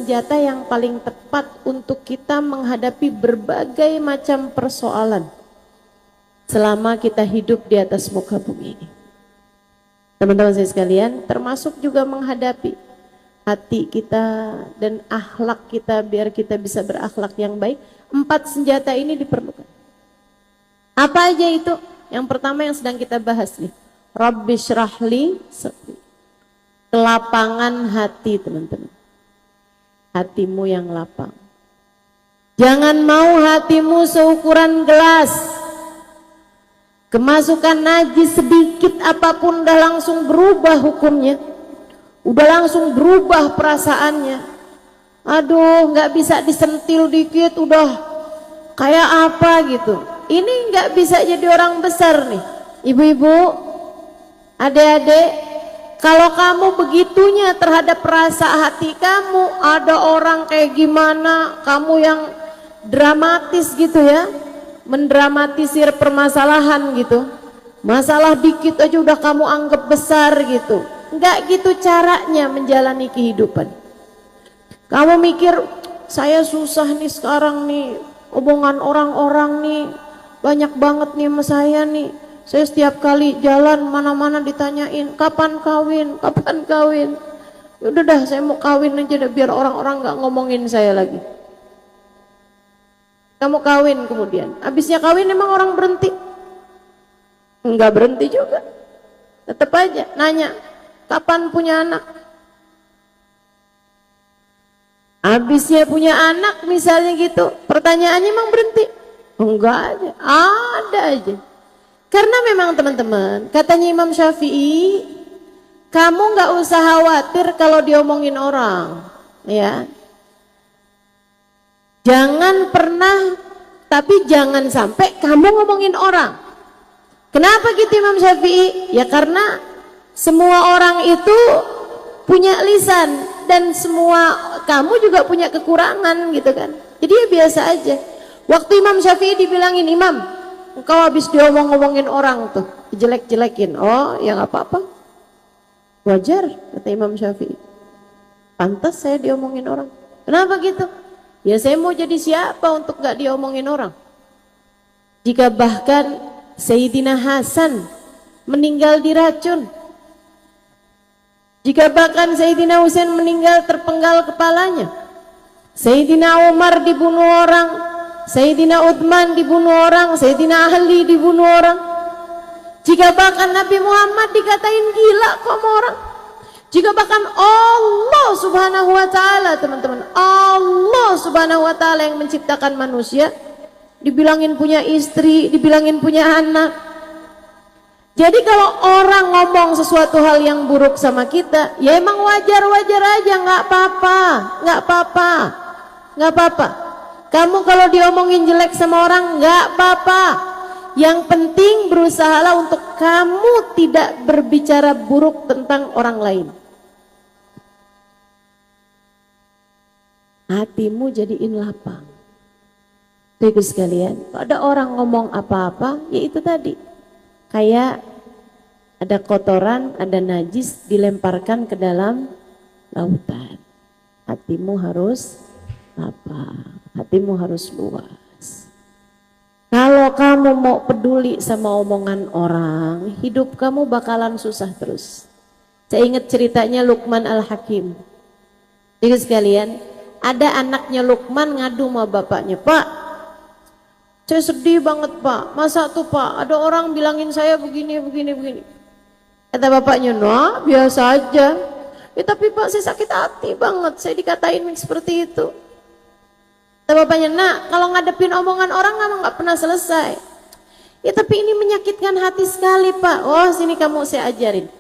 senjata yang paling tepat untuk kita menghadapi berbagai macam persoalan selama kita hidup di atas muka bumi ini. Teman-teman saya sekalian, termasuk juga menghadapi hati kita dan akhlak kita biar kita bisa berakhlak yang baik. 4 senjata ini diperlukan. Apa aja itu? Yang pertama yang sedang kita bahas nih, Rabbi syrahli sadri. Kelapangan hati, teman-teman. Hatimu yang lapang. Jangan mau hatimu seukuran gelas. Kemasukan najis sedikit apapun udah langsung berubah hukumnya. Udah langsung berubah perasaannya. Aduh, nggak bisa disentil dikit udah kayak apa gitu. Ini nggak bisa jadi orang besar nih. Ibu-ibu, adik-adik, kalau kamu begitunya terhadap rasa hati kamu, ada orang kayak gimana, kamu yang dramatis gitu ya, mendramatisir permasalahan gitu. Masalah dikit aja udah kamu anggap besar gitu. Enggak gitu caranya menjalani kehidupan. Kamu mikir, saya susah nih sekarang nih, omongan orang-orang nih banyak banget nih sama saya nih. Saya setiap kali jalan mana-mana ditanyain, kapan kawin, kapan kawin. Yaudah dah, saya mau kawin aja dah, biar orang-orang gak ngomongin saya lagi. Kamu kawin kemudian, habisnya kawin emang orang berhenti? Enggak berhenti juga. Tetap aja nanya, kapan punya anak? Habisnya punya anak misalnya gitu, pertanyaannya emang berhenti? Enggak aja, ada aja. Karena memang teman-teman, katanya Imam Syafi'i, kamu nggak usah khawatir kalau diomongin orang, ya. Jangan pernah, tapi jangan sampai kamu ngomongin orang. Kenapa gitu Imam Syafi'i? Ya karena semua orang itu punya lisan dan semua kamu juga punya kekurangan gitu kan. Jadi ya biasa aja. Waktu Imam Syafi'i dibilangin, Imam, engkau habis diomong-ngomongin orang tuh, jelek-jelekin. Oh, ya nggak apa-apa. Wajar, kata Imam Syafi'i. Pantas saya diomongin orang. Kenapa gitu? Ya saya mau jadi siapa untuk nggak diomongin orang? Jika bahkan Sayyidina Hasan meninggal diracun, jika bahkan Sayyidina Husain meninggal terpenggal kepalanya, Sayyidina Umar dibunuh orang, Sayyidina Uthman dibunuh orang, Sayyidina Ali dibunuh orang. Jika bahkan Nabi Muhammad dikatain gila kok sama orang. Jika bahkan Allah subhanahu wa ta'ala, teman-teman, Allah subhanahu wa ta'ala yang menciptakan manusia, dibilangin punya istri, dibilangin punya anak. Jadi kalau orang ngomong sesuatu hal yang buruk sama kita, ya emang wajar-wajar aja, nggak apa-apa, nggak apa-apa, nggak apa-apa. Kamu kalau diomongin jelek sama orang nggak apa-apa. Yang penting berusahalah untuk kamu tidak berbicara buruk tentang orang lain. Hatimu jadiin lapang. Ibu sekalian, kalau ada orang ngomong apa-apa, ya itu tadi. Kayak ada kotoran, ada najis dilemparkan ke dalam lautan. Hatimu harus lapang. Hatimu harus luas. Kalau kamu mau peduli sama omongan orang, hidup kamu bakalan susah terus. Saya ingat ceritanya Luqman Al-Hakim. Jadi sekalian, ada anaknya Luqman ngadu sama bapaknya, Pak, saya sedih banget Pak, masa tuh Pak, ada orang bilangin saya begini. Kata bapaknya, nah biasa aja. Ya tapi Pak, saya sakit hati banget, saya dikatain seperti itu. Kata bapaknya, nak, kalau ngadepin omongan orang emang gak pernah selesai. Ya tapi ini menyakitkan hati sekali Pak. Oh sini kamu saya ajarin.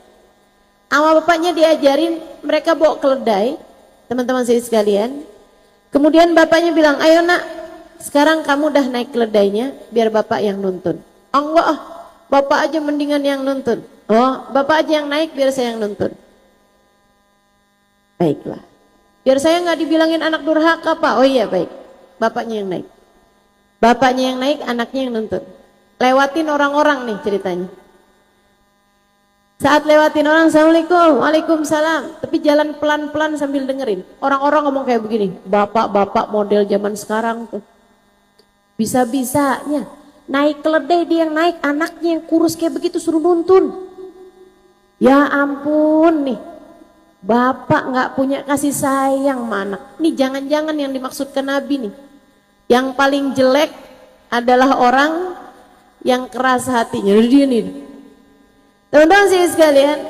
Sama bapaknya diajarin, mereka bawa keledai, teman-teman saya sekalian. Kemudian bapaknya bilang, ayo nak, sekarang kamu udah naik keledainya, biar bapak yang nuntun. Oh enggak, bapak aja mendingan yang nuntun. Oh bapak aja yang naik, biar saya yang nuntun. Baiklah, biar saya nggak dibilangin anak durhaka Pak. Oh iya baik. Bapaknya yang naik. Bapaknya yang naik, anaknya yang nuntun. Lewatin orang-orang nih ceritanya. Saat lewatin orang, Assalamualaikum, Waalaikumsalam. Tapi jalan pelan-pelan sambil dengerin. Orang-orang ngomong kayak begini, bapak-bapak model zaman sekarang tuh. Bisa-bisanya naik keledai dia yang naik, anaknya yang kurus kayak begitu suruh nuntun. Ya ampun nih, bapak nggak punya kasih sayang sama anak. Nih jangan-jangan yang dimaksudkan Nabi nih. Yang paling jelek adalah orang yang keras hatinya. Dia nih. Teman-teman sih sekalian,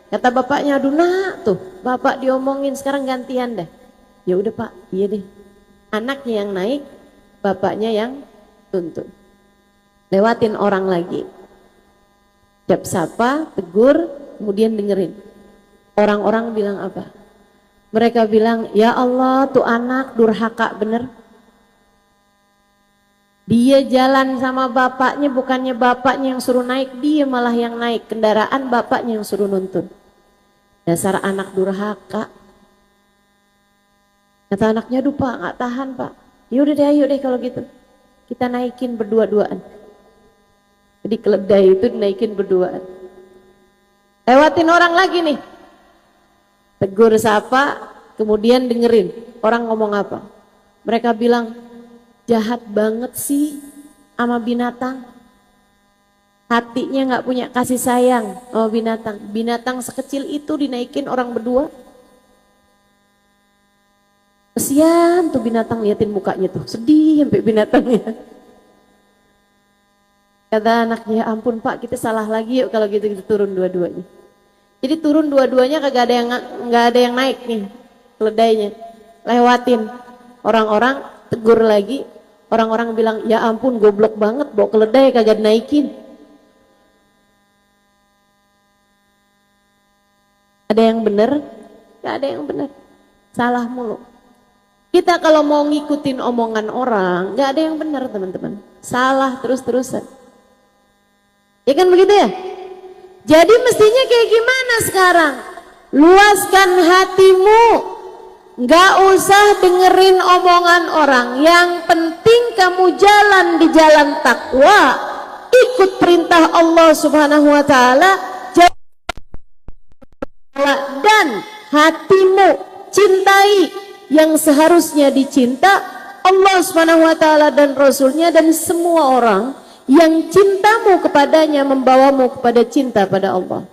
kata bapaknya, aduh nak tuh, bapak diomongin sekarang gantian dah. Ya udah pak, iya deh. Anaknya yang naik, bapaknya yang tuntun. Lewatin orang lagi, jab sapa, tegur, kemudian dengerin. Orang-orang bilang apa? Mereka bilang, ya Allah tuh anak durhaka bener. Dia jalan sama bapaknya, bukannya bapaknya yang suruh naik, dia malah yang naik kendaraan, bapaknya yang suruh nuntun. Dasar anak durhaka. Kata anaknya, aduh pak, nggak tahan pak. Yaudah deh, ayo deh kalau gitu. Kita naikin berdua-duaan. Jadi keledai itu dinaikin berduaan. Lewatin orang lagi nih. Tegur sapa, kemudian dengerin. Orang ngomong apa? Mereka bilang, jahat banget sih sama binatang. Hatinya nggak punya kasih sayang sama binatang. Binatang sekecil itu dinaikin orang berdua. Kesian tuh binatang, liatin mukanya tuh. Sedih sampai binatangnya. Kata anaknya, ya ampun pak, kita salah lagi yuk kalau gitu kita turun dua-duanya. Jadi turun dua-duanya kagak ada yang naik nih keledainya. Lewatin orang-orang, tegur lagi. Orang-orang bilang, ya ampun goblok banget, bawa keledai kagak naikin. Ada yang benar? Gak ada yang benar. Salah mulu. Kita kalau mau ngikutin omongan orang, gak ada yang benar teman-teman. Salah terus-terusan. Ya kan begitu ya? Jadi mestinya kayak gimana sekarang? Luaskan hatimu. Gak usah dengerin omongan orang. Yang penting kamu jalan di jalan takwa, ikut perintah Allah Subhanahu wa taala, dan hatimu cintai yang seharusnya dicinta Allah Subhanahu wa taala dan Rasulnya, dan semua orang yang cintamu kepadanya membawamu kepada cinta pada Allah.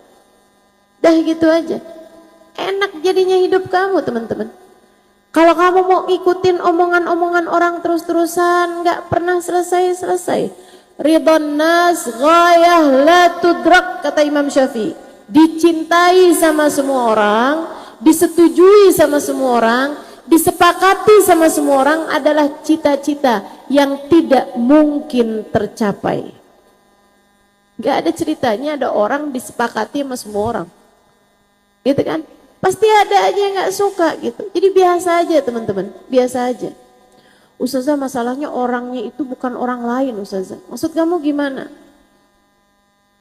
Dah gitu aja. Enak jadinya hidup kamu teman-teman. Kalau kamu mau ikutin omongan-omongan orang terus-terusan, nggak pernah selesai-selesai. Ridwan nas ghayah la tudrak, kata Imam Syafi'i. Dicintai sama semua orang, disetujui sama semua orang, disepakati sama semua orang adalah cita-cita yang tidak mungkin tercapai. Nggak ada ceritanya ada orang disepakati sama semua orang. Gitu kan? Pasti ada aja yang gak suka gitu. Jadi biasa aja teman-teman, biasa aja. Ustazah masalahnya orangnya itu bukan orang lain Ustazah. Maksud kamu gimana?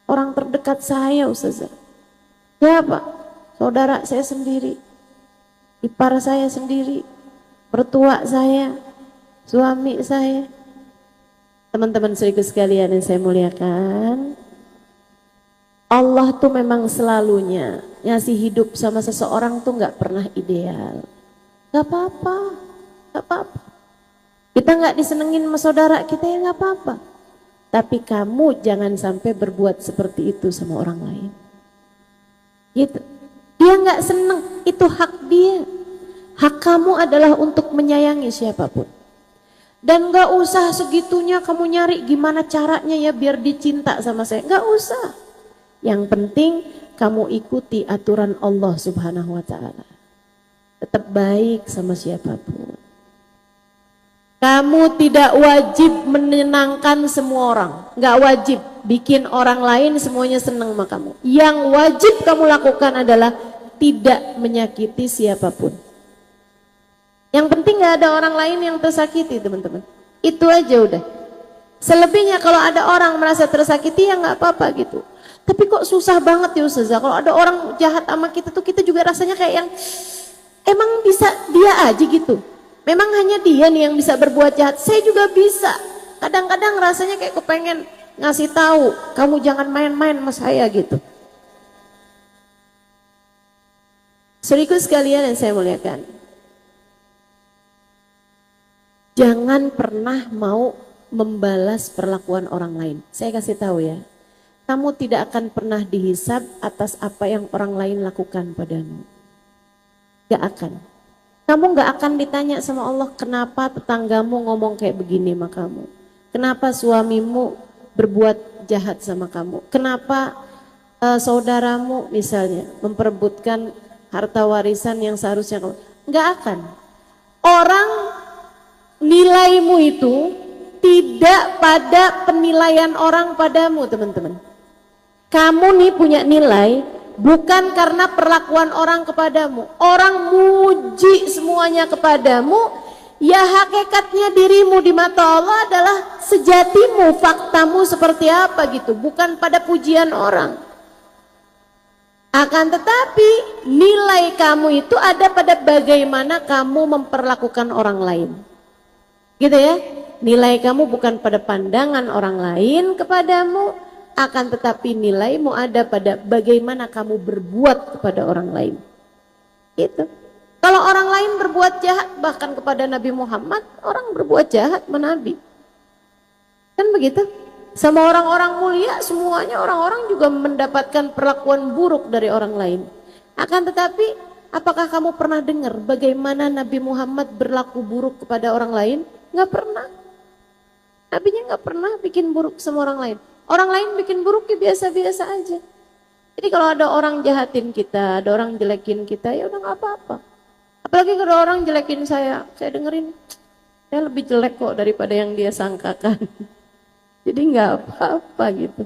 Orang terdekat saya Ustazah. Siapa? Saudara saya sendiri. Ipar saya sendiri. Mertua saya. Suami saya. Teman-teman saudaraku sekalian yang saya muliakan. Allah tuh memang selalunya ngasih hidup sama seseorang tuh gak pernah ideal. Gak apa-apa, gak apa-apa. Kita gak disenengin sama saudara kita ya gak apa-apa. Tapi kamu jangan sampai berbuat seperti itu sama orang lain. Gitu. Dia gak seneng, itu hak dia. Hak kamu adalah untuk menyayangi siapapun. Dan gak usah segitunya kamu nyari gimana caranya ya biar dicinta sama saya. Gak usah. Yang penting kamu ikuti aturan Allah Subhanahu wa taala. Tetap baik sama siapapun. Kamu tidak wajib menyenangkan semua orang. Enggak wajib bikin orang lain semuanya senang sama kamu. Yang wajib kamu lakukan adalah tidak menyakiti siapapun. Yang penting gak ada orang lain yang tersakiti teman-teman. Itu aja udah. Selebihnya kalau ada orang merasa tersakiti ya gak apa-apa gitu. Tapi kok susah banget ya Ustazah, kalau ada orang jahat sama kita tuh kita juga rasanya kayak yang emang bisa dia aja gitu. Memang hanya dia nih yang bisa berbuat jahat, saya juga bisa. Kadang-kadang rasanya kayak kepengen ngasih tahu, kamu jangan main-main sama saya gitu. Saudaraku sekalian yang saya muliakan, jangan pernah mau membalas perlakuan orang lain. Saya kasih tahu ya, kamu tidak akan pernah dihisab atas apa yang orang lain lakukan padamu. Gak akan. Kamu gak akan ditanya sama Allah, kenapa tetanggamu ngomong kayak begini sama kamu? Kenapa suamimu berbuat jahat sama kamu? Kenapa saudaramu misalnya memperebutkan harta warisan yang seharusnya kamu? Gak akan. Orang nilaimu itu tidak pada penilaian orang padamu, teman-teman. Kamu nih punya nilai bukan karena perlakuan orang kepadamu. Orang muji semuanya kepadamu, ya hakikatnya dirimu di mata Allah adalah sejatimu, faktamu seperti apa gitu, bukan pada pujian orang. Akan tetapi nilai kamu itu ada pada bagaimana kamu memperlakukan orang lain. Gitu ya. Nilai kamu bukan pada pandangan orang lain kepadamu, akan tetapi nilaimu ada pada bagaimana kamu berbuat kepada orang lain. Itu. Kalau orang lain berbuat jahat bahkan kepada Nabi Muhammad, orang berbuat jahat sama Nabi. Kan begitu? Sama orang-orang mulia semuanya orang-orang juga mendapatkan perlakuan buruk dari orang lain. Akan tetapi apakah kamu pernah dengar bagaimana Nabi Muhammad berlaku buruk kepada orang lain? Nggak pernah. Nabinya nggak pernah bikin buruk sama orang lain. Orang lain bikin buruk ya biasa-biasa aja. Jadi kalau ada orang jahatin kita, ada orang jelekin kita, ya udah nggak apa-apa. Apalagi kalau orang jelekin saya dengerin, saya lebih jelek kok daripada yang dia sangkakan. Jadi nggak apa-apa gitu.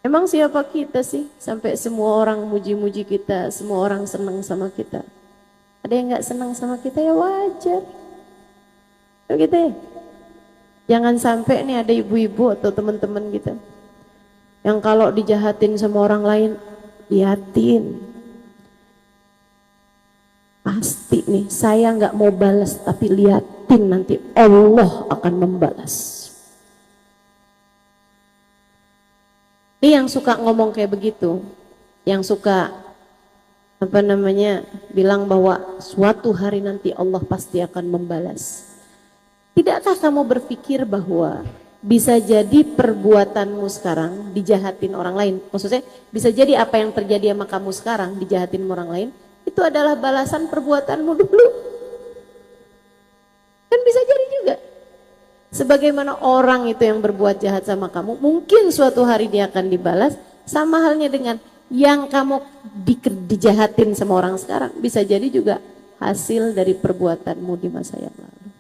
Emang siapa kita sih sampai semua orang muji-muji kita, semua orang senang sama kita? Ada yang nggak senang sama kita ya wajar. Begitu ya. Jangan sampai nih ada ibu-ibu atau teman-teman kita yang kalau dijahatin sama orang lain, liatin. Pasti nih saya nggak mau balas, tapi liatin nanti Allah akan membalas. Ini yang suka ngomong kayak begitu, yang suka bilang bahwa suatu hari nanti Allah pasti akan membalas. Tidakkah kamu berpikir bahwa bisa jadi perbuatanmu sekarang dijahatin orang lain, maksudnya bisa jadi apa yang terjadi sama kamu sekarang dijahatin orang lain, itu adalah balasan perbuatanmu dulu. Kan bisa jadi juga. Sebagaimana orang itu yang berbuat jahat sama kamu, mungkin suatu hari dia akan dibalas, sama halnya dengan yang kamu dijahatin sama orang sekarang, bisa jadi juga hasil dari perbuatanmu di masa yang lalu.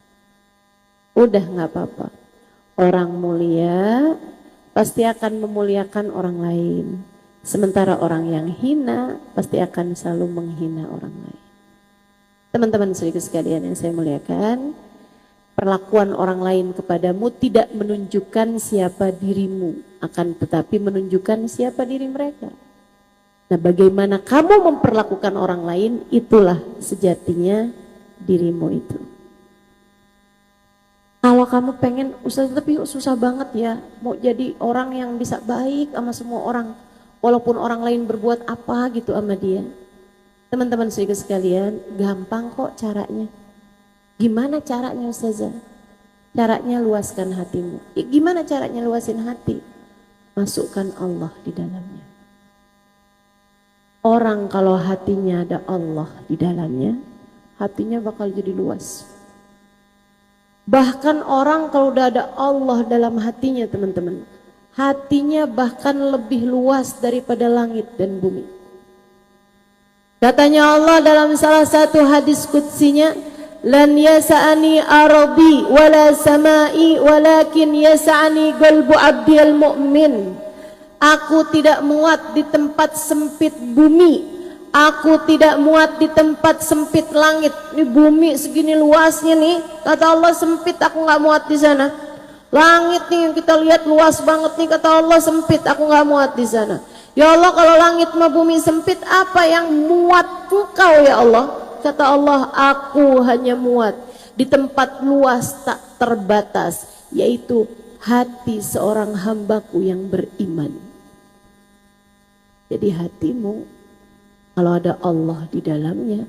Udah nggak apa-apa. Orang mulia pasti akan memuliakan orang lain. Sementara orang yang hina pasti akan selalu menghina orang lain. Teman-teman saudara sekalian yang saya muliakan, perlakuan orang lain kepadamu tidak menunjukkan siapa dirimu, akan tetapi menunjukkan siapa diri mereka. Nah, bagaimana kamu memperlakukan orang lain, itulah sejatinya dirimu itu. Kalau kamu pengen, Ustaz tapi susah banget ya, mau jadi orang yang bisa baik sama semua orang, walaupun orang lain berbuat apa gitu sama dia. Teman-teman saudara sekalian, gampang kok caranya. Gimana caranya Ustazah? Caranya luaskan hatimu. Gimana caranya luasin hati? Masukkan Allah di dalamnya. Orang kalau hatinya ada Allah di dalamnya, hatinya bakal jadi luas. Bahkan orang kalau udah ada Allah dalam hatinya teman-teman, hatinya bahkan lebih luas daripada langit dan bumi. Katanya Allah dalam salah satu hadis qudsinya, lan yasa'ani arabi wala samai walakin yasa'ani qalbu abdil mu'min. Aku tidak muat di tempat sempit bumi, aku tidak muat di tempat sempit langit. Ini bumi segini luasnya nih, kata Allah sempit, aku nggak muat di sana. Langit nih yang kita lihat luas banget nih, kata Allah sempit, aku nggak muat di sana. Ya Allah, kalau langit sama bumi sempit, apa yang muat Engkau ya Allah? Kata Allah, aku hanya muat di tempat luas tak terbatas, yaitu hati seorang hambaku yang beriman. Jadi hatimu Kalau ada Allah di dalamnya,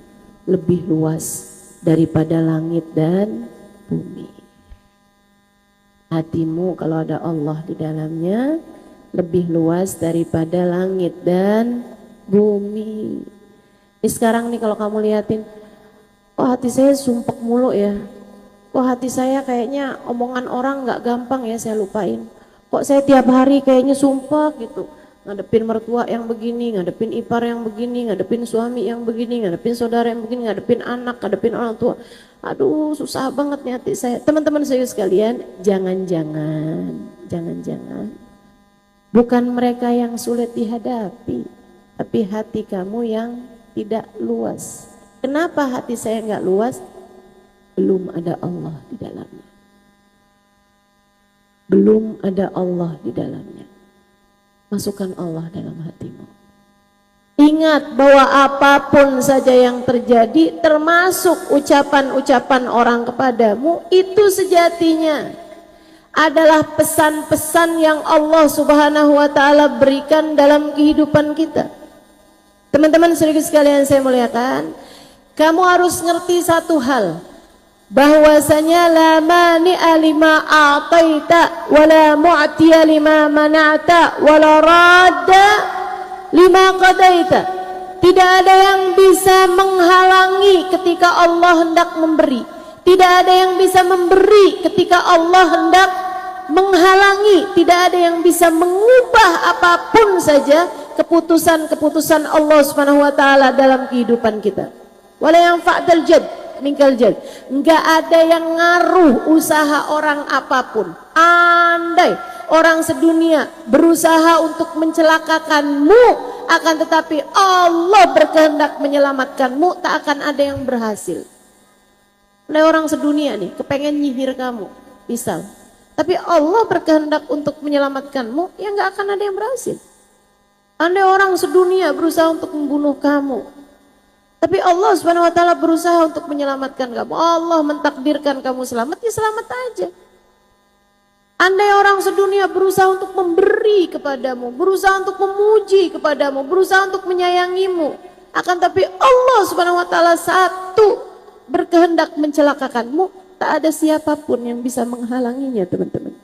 lebih luas daripada langit dan bumi. Hatimu kalau ada Allah di dalamnya, lebih luas daripada langit dan bumi. Ini sekarang nih kalau kamu liatin, kok hati saya sumpek mulu ya, kok hati saya kayaknya omongan orang gak gampang ya saya lupain, kok saya tiap hari kayaknya sumpek gitu, ngadepin mertua yang begini, ngadepin ipar yang begini, ngadepin suami yang begini, ngadepin saudara yang begini, ngadepin anak, ngadepin orang tua. Aduh, susah banget nih hati saya. Teman-teman saya sekalian, jangan-jangan bukan mereka yang sulit dihadapi, tapi hati kamu yang tidak luas. Kenapa hati saya nggak luas? Belum ada Allah di dalamnya. Belum ada Allah di dalamnya. Masukkan Allah dalam hatimu. Ingat bahwa apapun saja yang terjadi, termasuk ucapan-ucapan orang kepadamu, itu sejatinya adalah pesan-pesan yang Allah Subhanahu wa taala berikan dalam kehidupan kita. Teman-teman sekalian saya muliakan, kamu harus ngerti satu hal, bahwasanya la mani'a lima a'taita wa la mu'tiya lima mana'ta wa la radda lima qadaita. Tidak ada yang bisa menghalangi ketika Allah hendak memberi. Tidak ada yang bisa memberi ketika Allah hendak menghalangi. Tidak ada yang bisa mengubah apapun saja keputusan-keputusan Allah Subhanahu wa taala dalam kehidupan kita. Wala yang fa'dal jad mingkal jad. Enggak ada yang ngaruh usaha orang apapun. Andai orang sedunia berusaha untuk mencelakakanmu, akan tetapi Allah berkehendak menyelamatkanmu, tak akan ada yang berhasil. Oleh orang sedunia nih kepengen nyihir kamu misal, tapi Allah berkehendak untuk menyelamatkanmu, ya nggak akan ada yang berhasil. Andai orang sedunia berusaha untuk membunuh kamu, tapi Allah Subhanahu wa taala berusaha untuk menyelamatkan kamu, Allah mentakdirkan kamu selamat, ya selamat aja. Andai orang sedunia berusaha untuk memberi kepadamu, berusaha untuk memuji kepadamu, berusaha untuk menyayangimu, akan tapi Allah Subhanahu wa taala satu berkehendak mencelakakanmu, tak ada siapapun yang bisa menghalanginya, teman-teman.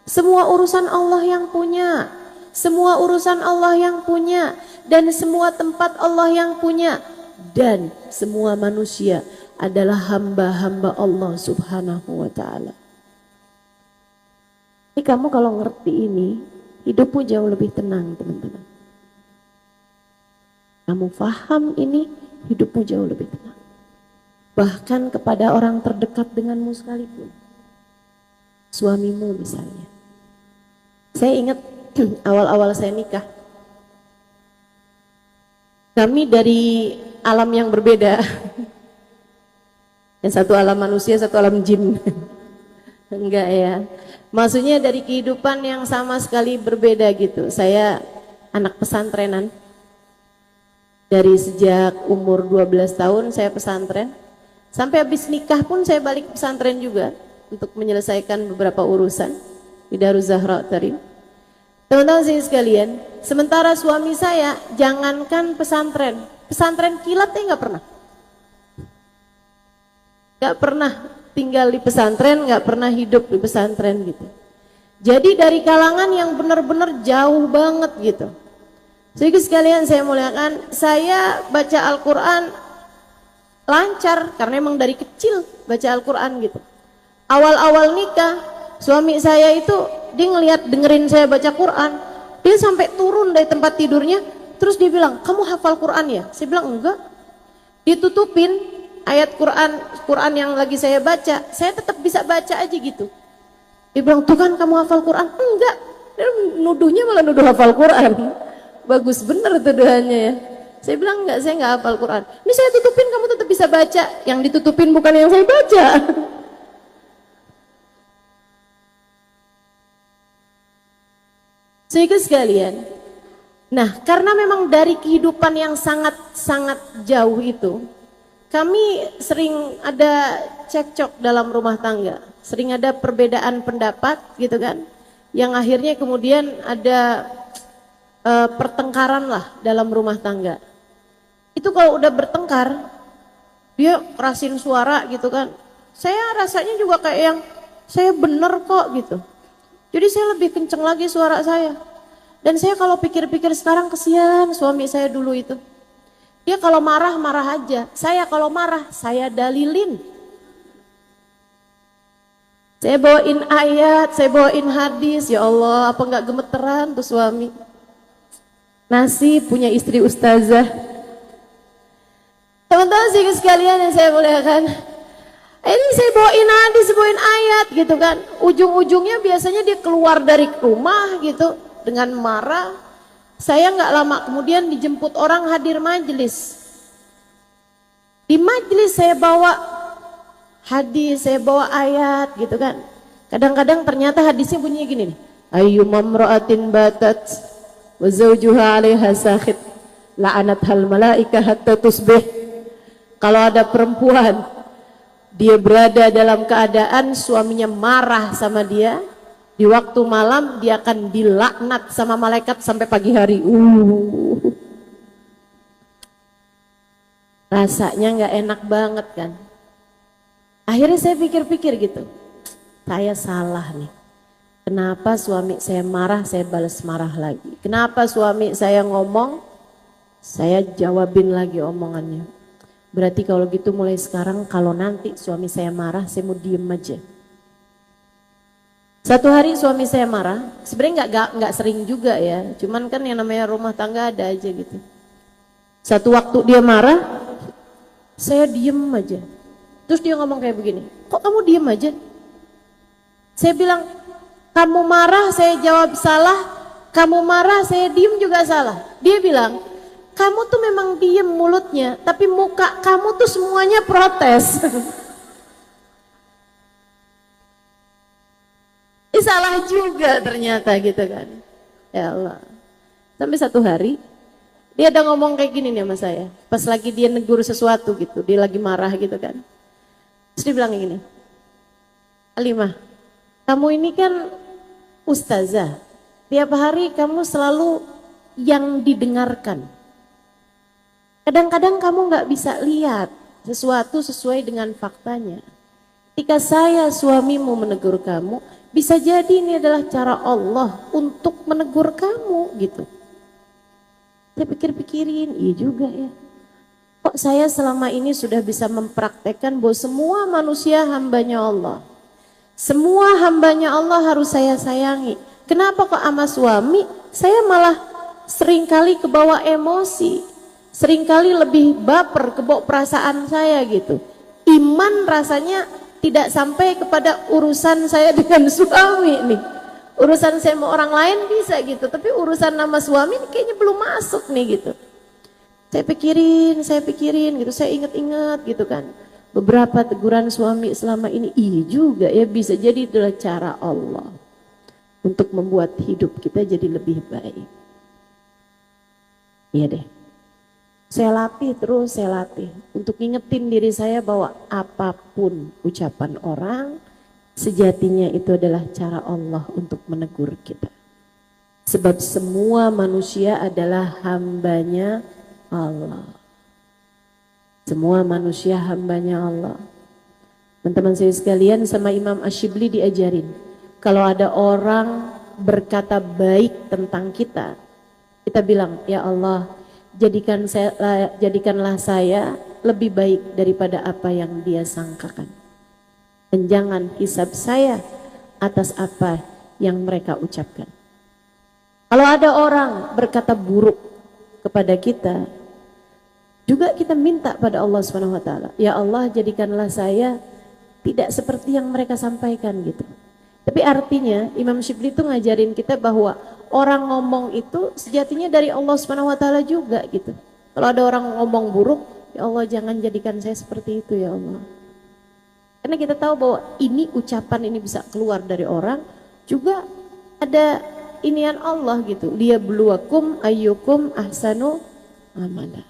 Semua urusan Allah yang punya, semua urusan Allah yang punya, dan semua tempat Allah yang punya, dan semua manusia adalah hamba-hamba Allah Subhanahu wa taala. Ini kamu kalau ngerti ini, hidupmu jauh lebih tenang, teman-teman. Kamu paham ini, hidupmu jauh lebih tenang. Bahkan kepada orang terdekat denganmu sekalipun. Suamimu misalnya. Saya ingat awal-awal saya nikah. Kami dari alam yang berbeda. Yang satu alam manusia, satu alam jin. Enggak ya. Maksudnya dari kehidupan yang sama sekali berbeda gitu. Saya anak pesantrenan. Dari sejak umur 12 tahun saya pesantren. Sampai habis nikah pun saya balik pesantren juga untuk menyelesaikan beberapa urusan di Daruz Zahra Tarim. Teman-teman saya sekalian, sementara suami saya jangankan pesantren, pesantren kilatnya nggak pernah. Nggak pernah tinggal di pesantren, nggak pernah hidup di pesantren gitu. Jadi dari kalangan yang benar-benar jauh banget gitu. Jadi sekalian saya muliakan, saya baca Al-Quran lancar karena emang dari kecil baca Al-Quran gitu. Awal-awal nikah, suami saya itu dia ngelihat dengerin saya baca Quran, dia sampai turun dari tempat tidurnya, terus dia bilang, kamu hafal Quran ya? Saya bilang enggak. Ditutupin ayat Quran yang lagi saya baca, saya tetap bisa baca aja gitu. Dia bilang, tuh kan kamu hafal Quran? Enggak. Dia nuduhnya malah nuduh hafal Quran. Bagus bener tuduhannya ya. Saya bilang enggak, saya enggak hafal Quran. Ini saya tutupin, kamu tetap bisa baca. Yang ditutupin bukan yang saya baca. Sehingga sekalian, nah karena memang dari kehidupan yang sangat-sangat jauh itu, kami sering ada cekcok dalam rumah tangga, sering ada perbedaan pendapat gitu kan, yang akhirnya kemudian ada pertengkaran lah dalam rumah tangga. Itu kalau udah bertengkar, dia kerasin suara gitu kan. Saya rasanya juga kayak yang, saya bener kok gitu. Jadi saya lebih kenceng lagi suara saya. Dan saya kalau pikir-pikir sekarang kesian suami saya dulu itu. Dia kalau marah, marah aja. Saya kalau marah, saya dalilin. Saya bawain ayat, saya bawain hadis. Ya Allah, apa enggak gemeteran tuh suami. Nasib punya istri ustazah. Teman-teman sih sekalian yang saya muliakan. Ini saya bawain hadis, bawain ayat gitu kan. Ujung-ujungnya biasanya dia keluar dari rumah gitu dengan marah. Saya nggak lama kemudian dijemput orang hadir majelis. Di majelis saya bawa hadis, saya bawa ayat gitu kan. Kadang-kadang ternyata hadisnya bunyinya gini nih. Ayyuma imra'atin batat wa zawjuha 'alaiha sakhit la'anathal malaikah hatta tusbih. Kalau ada perempuan dia berada dalam keadaan suaminya marah sama dia, di waktu malam dia akan dilaknat sama malaikat sampai pagi hari. Rasanya nggak enak banget kan. Akhirnya saya pikir-pikir gitu, saya salah nih. Kenapa suami saya marah, saya balas marah lagi. Kenapa suami saya ngomong, saya jawabin lagi omongannya. Berarti kalau gitu mulai sekarang kalau nanti suami saya marah, saya mau diem aja. Satu hari suami saya marah, sebenarnya nggak sering juga ya, cuman kan yang namanya rumah tangga ada aja gitu. Satu waktu dia marah, saya diem aja. Terus dia ngomong kayak begini, kok kamu diem aja? Saya bilang, kamu marah saya jawab salah, kamu marah saya diem juga salah. Dia bilang, kamu tuh memang diem mulutnya, tapi muka kamu tuh semuanya protes. Salah juga ternyata gitu kan. Ya Allah. Sampai satu hari, dia ada ngomong kayak gini nih sama saya. Pas lagi dia negur sesuatu gitu, dia lagi marah gitu kan. Terus dia bilang kayak gini, Alimah, kamu ini kan ustazah. Tiap hari kamu selalu yang didengarkan. Kadang-kadang kamu nggak bisa lihat sesuatu sesuai dengan faktanya. Ketika saya suamimu menegur kamu, bisa jadi ini adalah cara Allah untuk menegur kamu gitu. Saya pikir-pikirin, iya juga ya. Kok saya selama ini sudah bisa mempraktekkan bahwa semua manusia hambanya Allah. Semua hambanya Allah harus saya sayangi. Kenapa kok sama suami saya malah seringkali kebawa emosi. Seringkali lebih baper kebawa perasaan saya gitu. Iman rasanya tidak sampai kepada urusan saya dengan suami nih. Urusan saya sama orang lain bisa gitu, tapi urusan nama suami ini kayaknya belum masuk nih gitu. Saya pikirin gitu, saya ingat-ingat gitu kan. Beberapa teguran suami selama ini, iya juga ya bisa jadi itulah cara Allah untuk membuat hidup kita jadi lebih baik. Iya deh. Saya latih terus, saya latih untuk ngingetin diri saya bahwa apapun ucapan orang, sejatinya itu adalah cara Allah untuk menegur kita. Sebab semua manusia adalah hambanya Allah. Semua manusia hambanya Allah. Teman-teman saya sekalian, sama Imam Ash-Shibli diajarin, kalau ada orang berkata baik tentang kita, kita bilang, ya Allah, jadikanlah saya lebih baik daripada apa yang dia sangkakan. Dan jangan hisab saya atas apa yang mereka ucapkan. Kalau ada orang berkata buruk kepada kita, juga kita minta pada Allah SWT, ya Allah jadikanlah saya tidak seperti yang mereka sampaikan gitu. Tapi artinya Imam Shibli itu ngajarin kita bahwa orang ngomong itu sejatinya dari Allah SWT juga gitu. Kalau ada orang ngomong buruk, ya Allah jangan jadikan saya seperti itu ya Allah. Karena kita tahu bahwa ini ucapan ini bisa keluar dari orang, juga ada inian Allah gitu. Liyabluwakum ayyukum ahsanu amala.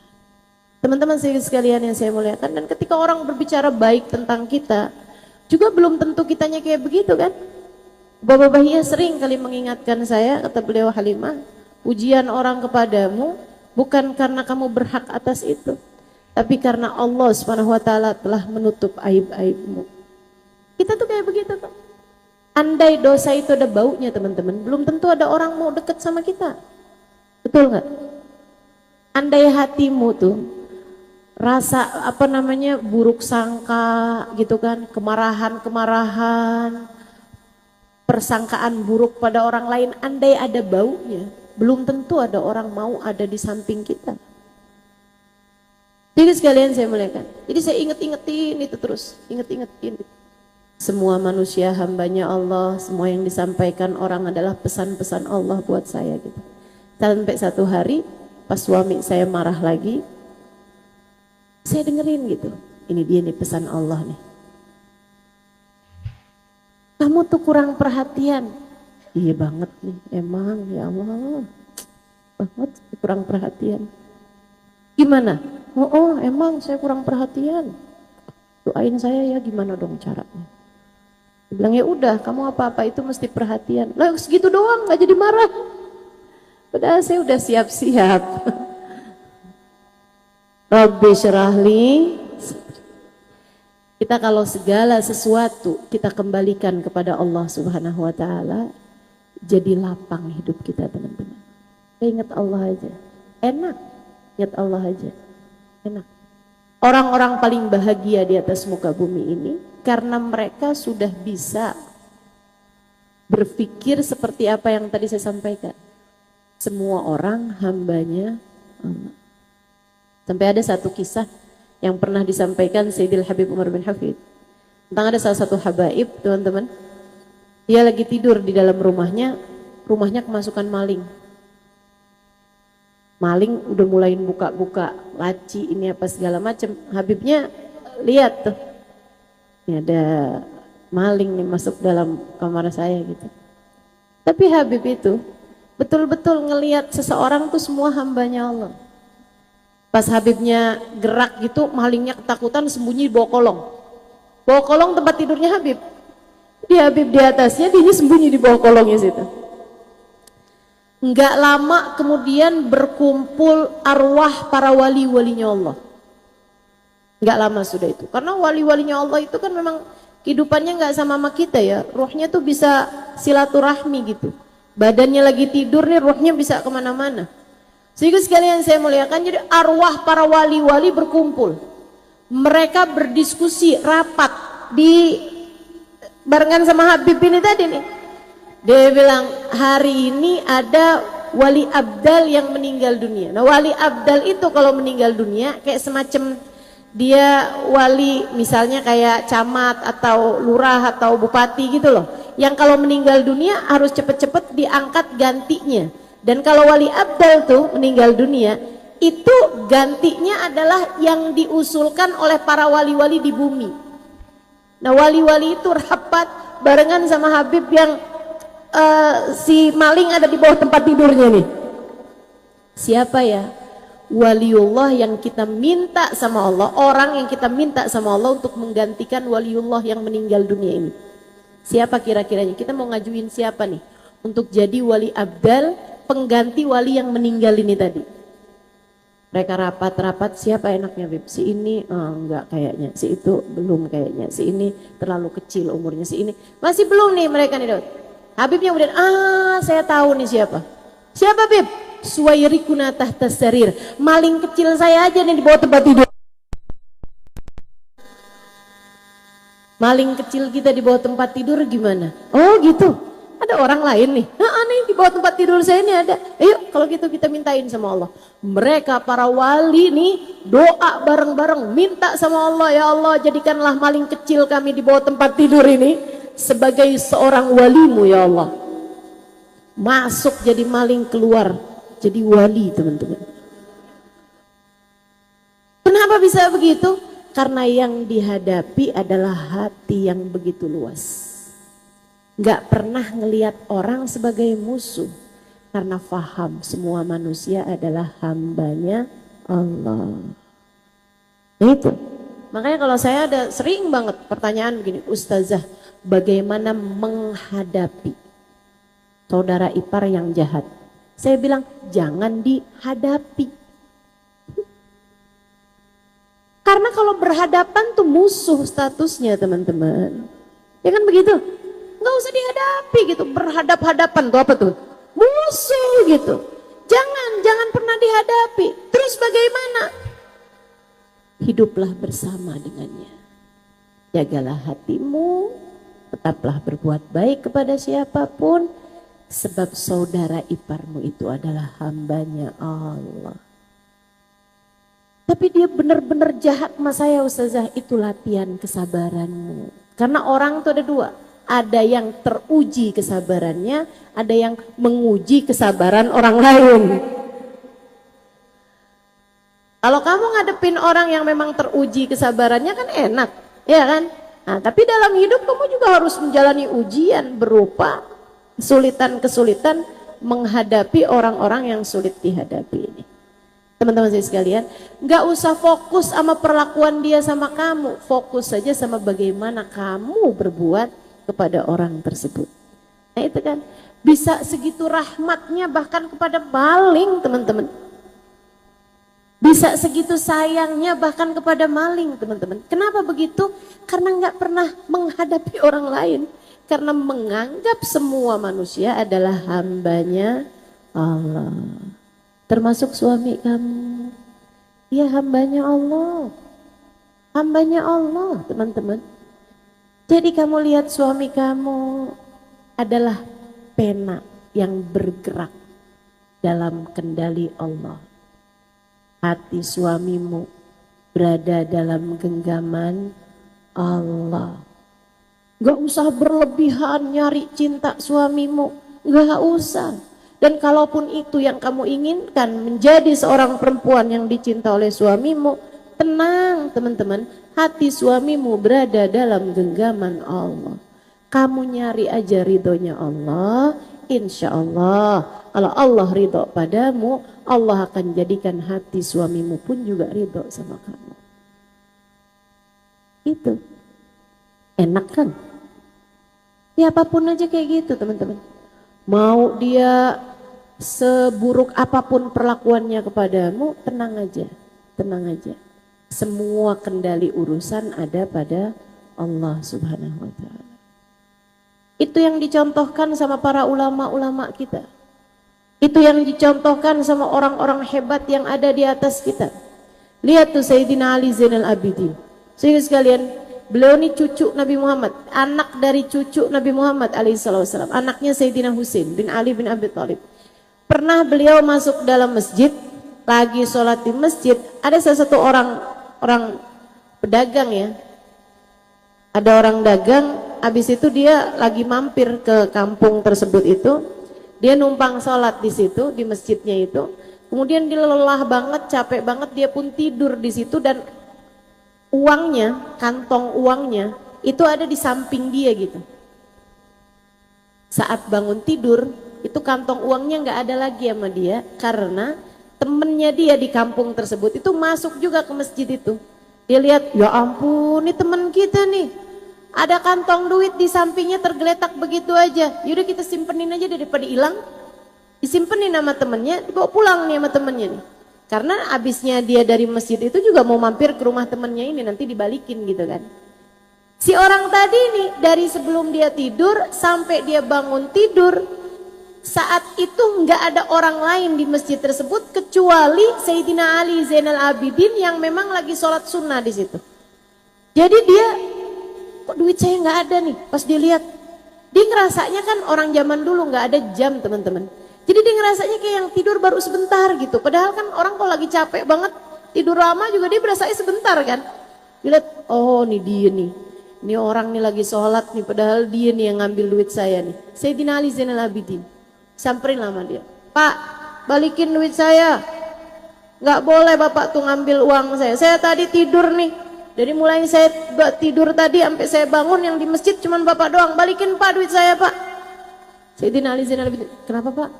Teman-teman sekalian yang saya muliakan, dan ketika orang berbicara baik tentang kita, juga belum tentu kitanya kayak begitu kan. Bapak Bahia sering kali mengingatkan saya, kata beliau Halimah, ujian orang kepadamu Bukan karena kamu berhak atas itu, tapi karena Allah Subhanahu wa taala telah menutup aib-aibmu. Kita tuh kayak begitu kok. Andai dosa itu ada baunya teman-teman, belum tentu ada orang mau deket sama kita. Betul nggak? Andai hatimu tuh rasa buruk sangka gitu kan, kemarahan, persangkaan buruk pada orang lain, andai ada baunya, belum tentu ada orang mau ada di samping kita. Jadi sekalian saya muliakan. Jadi saya ingetin itu terus, ingetin. Semua manusia hambanya Allah, semua yang disampaikan orang adalah pesan-pesan Allah buat saya gitu. Sampai satu hari pas suami saya marah lagi, saya dengerin gitu. Ini dia nih pesan Allah nih. Kamu tuh kurang perhatian. Iya banget nih, emang ya Allah. Banget kurang perhatian. Gimana? Oh, emang saya kurang perhatian. Doain saya ya, gimana dong caranya? Dia bilang ya udah, kamu apa-apa itu mesti perhatian. Lah segitu doang nggak jadi marah. Padahal saya udah siap-siap. Rabbi syrahli. Kita kalau segala sesuatu kita kembalikan kepada Allah Subhanahu wa taala, jadi lapang hidup kita teman-teman. Ingat Allah aja. Enak. Ingat Allah aja. Enak. Orang-orang paling bahagia di atas muka bumi ini karena mereka sudah bisa berpikir seperti apa yang tadi saya sampaikan. Semua orang hambanya Allah. Sampai ada satu kisah yang pernah disampaikan Sayyidil Habib Umar bin Hafid. Tentang ada salah satu habaib, teman-teman. Dia lagi tidur di dalam rumahnya kemasukan maling. Maling udah mulai buka-buka laci ini apa segala macam. Habibnya lihat tuh, ini ada maling nih masuk dalam kamar saya gitu. Tapi Habib itu betul-betul ngelihat seseorang tuh semua hambanya Allah. Pas Habibnya gerak gitu, malingnya ketakutan sembunyi di bawah kolong. Bawah kolong tempat tidurnya Habib. Habib di atasnya, dia sembunyi di bawah kolongnya situ. Enggak lama kemudian berkumpul arwah para wali-walinya Allah. Enggak lama sudah itu. Karena wali-walinya Allah itu kan memang kehidupannya enggak sama kita ya. Ruhnya tuh bisa silaturahmi gitu. Badannya lagi tidur nih, ruhnya bisa kemana-mana. Sehingga sekalian saya muliakan, jadi arwah para wali-wali berkumpul. Mereka berdiskusi rapat di barengan sama Habib ini tadi nih. Dia bilang hari ini ada wali abdal yang meninggal dunia. Nah wali abdal itu kalau meninggal dunia kayak semacam dia wali misalnya kayak camat atau lurah atau bupati gitu loh. Yang kalau meninggal dunia harus cepet-cepet diangkat gantinya. Dan kalau wali abdal tuh meninggal dunia itu gantinya adalah yang diusulkan oleh para wali-wali di bumi. Nah wali-wali itu rapat barengan sama Habib yang si maling ada di bawah tempat tidurnya nih. Siapa ya? Waliullah yang kita minta sama Allah, orang yang kita minta sama Allah untuk menggantikan waliullah yang meninggal dunia ini. Siapa kira-kiranya? Kita mau ngajuin siapa nih? Untuk jadi wali abdal, pengganti wali yang meninggal ini tadi. Mereka rapat-rapat, siapa enaknya Bib? Si ini enggak kayaknya, si itu belum kayaknya, si ini terlalu kecil umurnya, si ini masih belum nih mereka nih Daud. Habibnya kemudian, saya tahu nih siapa. Siapa Bib? Suwairikuna tahta sarir. Maling kecil saya aja nih di bawah tempat tidur. Maling kecil kita di bawah tempat tidur gimana? Oh gitu. Ada orang lain nih. Nih di bawah tempat tidur saya ini ada. Ayo kalau gitu kita mintain sama Allah. Mereka para wali nih doa bareng-bareng minta sama Allah, ya Allah jadikanlah maling kecil kami di bawah tempat tidur ini sebagai seorang walimu ya Allah. Masuk jadi maling, keluar jadi wali teman-teman. Kenapa bisa begitu? Karena yang dihadapi adalah hati yang begitu luas. Gak pernah ngelihat orang sebagai musuh. Karena faham semua manusia adalah hambanya Allah. Itu. Makanya kalau saya ada sering banget pertanyaan begini, Ustazah, bagaimana menghadapi saudara ipar yang jahat? Saya bilang jangan dihadapi, Karena kalau berhadapan tuh musuh statusnya teman-teman. Ya kan begitu? Nggak usah dihadapi gitu, berhadap-hadapan tuh apa tuh? Musuh gitu. Jangan pernah dihadapi. Terus bagaimana? Hiduplah bersama dengannya. Jagalah hatimu, tetaplah berbuat baik kepada siapapun, sebab saudara iparmu itu adalah hambanya Allah. Tapi dia benar-benar jahat sama saya Ustazah, itu latihan kesabaranmu. Karena orang itu ada dua, ada yang teruji kesabarannya, ada yang menguji kesabaran orang lain. Kalau kamu ngadepin orang yang memang teruji kesabarannya kan enak, ya kan? Nah, tapi dalam hidup kamu juga harus menjalani ujian berupa kesulitan-kesulitan menghadapi orang-orang yang sulit dihadapi ini. Teman-teman saya sekalian, nggak usah fokus sama perlakuan dia sama kamu, fokus saja sama bagaimana kamu berbuat kepada orang tersebut. Nah itu kan, bisa segitu rahmatnya bahkan kepada maling teman-teman. Bisa segitu sayangnya bahkan kepada maling teman-teman. Kenapa begitu? Karena nggak pernah menghadapi orang lain. Karena menganggap semua manusia adalah hambanya Allah. Termasuk suami kamu, dia hambanya Allah, hambanya Allah teman-teman. Jadi kamu lihat suami kamu adalah pena yang bergerak dalam kendali Allah. Hati suamimu berada dalam genggaman Allah. Gak usah berlebihan nyari cinta suamimu, gak usah. Dan kalaupun itu yang kamu inginkan, menjadi seorang perempuan yang dicinta oleh suamimu, tenang teman-teman, hati suamimu berada dalam genggaman Allah. Kamu nyari aja ridhonya Allah, insya Allah. Kalau Allah ridho padamu, Allah akan jadikan hati suamimu pun juga ridho sama kamu. Itu enak kan? Siapapun aja kayak gitu teman-teman. Mau dia seburuk apapun perlakuannya kepadamu, tenang aja, tenang aja. Semua kendali urusan ada pada Allah Subhanahu wa Ta'ala. Itu yang dicontohkan sama para ulama-ulama kita. Itu yang dicontohkan sama orang-orang hebat yang ada di atas kita. Lihat tuh Sayyidina Ali Zainal Abidin. Sehingga sekalian, beliau ini cucu Nabi Muhammad, anak dari cucu Nabi Muhammad alaihissalam, anaknya Sayyidina Husain bin Ali bin Abi Thalib. Pernah beliau masuk dalam masjid, lagi sholat di masjid, ada salah satu orang pedagang ya, ada orang dagang, habis itu dia lagi mampir ke kampung tersebut itu, dia numpang sholat di situ, di masjidnya itu, kemudian dia lelah banget, capek banget, dia pun tidur di situ dan uangnya, kantong uangnya, itu ada di samping dia gitu. Saat bangun tidur, itu kantong uangnya nggak ada lagi sama dia karena temennya dia di kampung tersebut itu masuk juga ke masjid itu. Dia lihat, ya ampun, ini teman kita nih, ada kantong duit di sampingnya tergeletak begitu aja. Yaudah kita simpenin aja daripada hilang, disimpenin sama temennya, dibawa pulang nih sama temennya nih. Karena abisnya dia dari masjid itu juga mau mampir ke rumah temennya ini, nanti dibalikin gitu kan. Si orang tadi nih dari sebelum dia tidur sampai dia bangun tidur, saat itu nggak ada orang lain di masjid tersebut kecuali Sayyidina Ali Zainal Abidin yang memang lagi sholat sunnah di situ. Jadi dia, kok duit saya nggak ada nih? Pas dilihat, dia ngerasanya kan orang zaman dulu nggak ada jam teman-teman. Jadi dia ngerasanya kayak yang tidur baru sebentar gitu. Padahal kan orang kalau lagi capek banget tidur lama juga dia berasanya sebentar kan. Dilihat, oh nih dia nih. Ini orang nih lagi sholat nih, padahal dia nih yang ngambil duit saya nih. Sayyidina Ali Zainal Abidin. Samperin lama dia, Pak, balikin duit saya. Nggak boleh Bapak tuh ngambil uang saya. Saya tadi tidur nih. Dari mulai saya tidur tadi sampai saya bangun yang di masjid cuman Bapak doang. Balikin Pak duit saya Pak. Sayyidina Ali Zainal Abidin, kenapa Pak?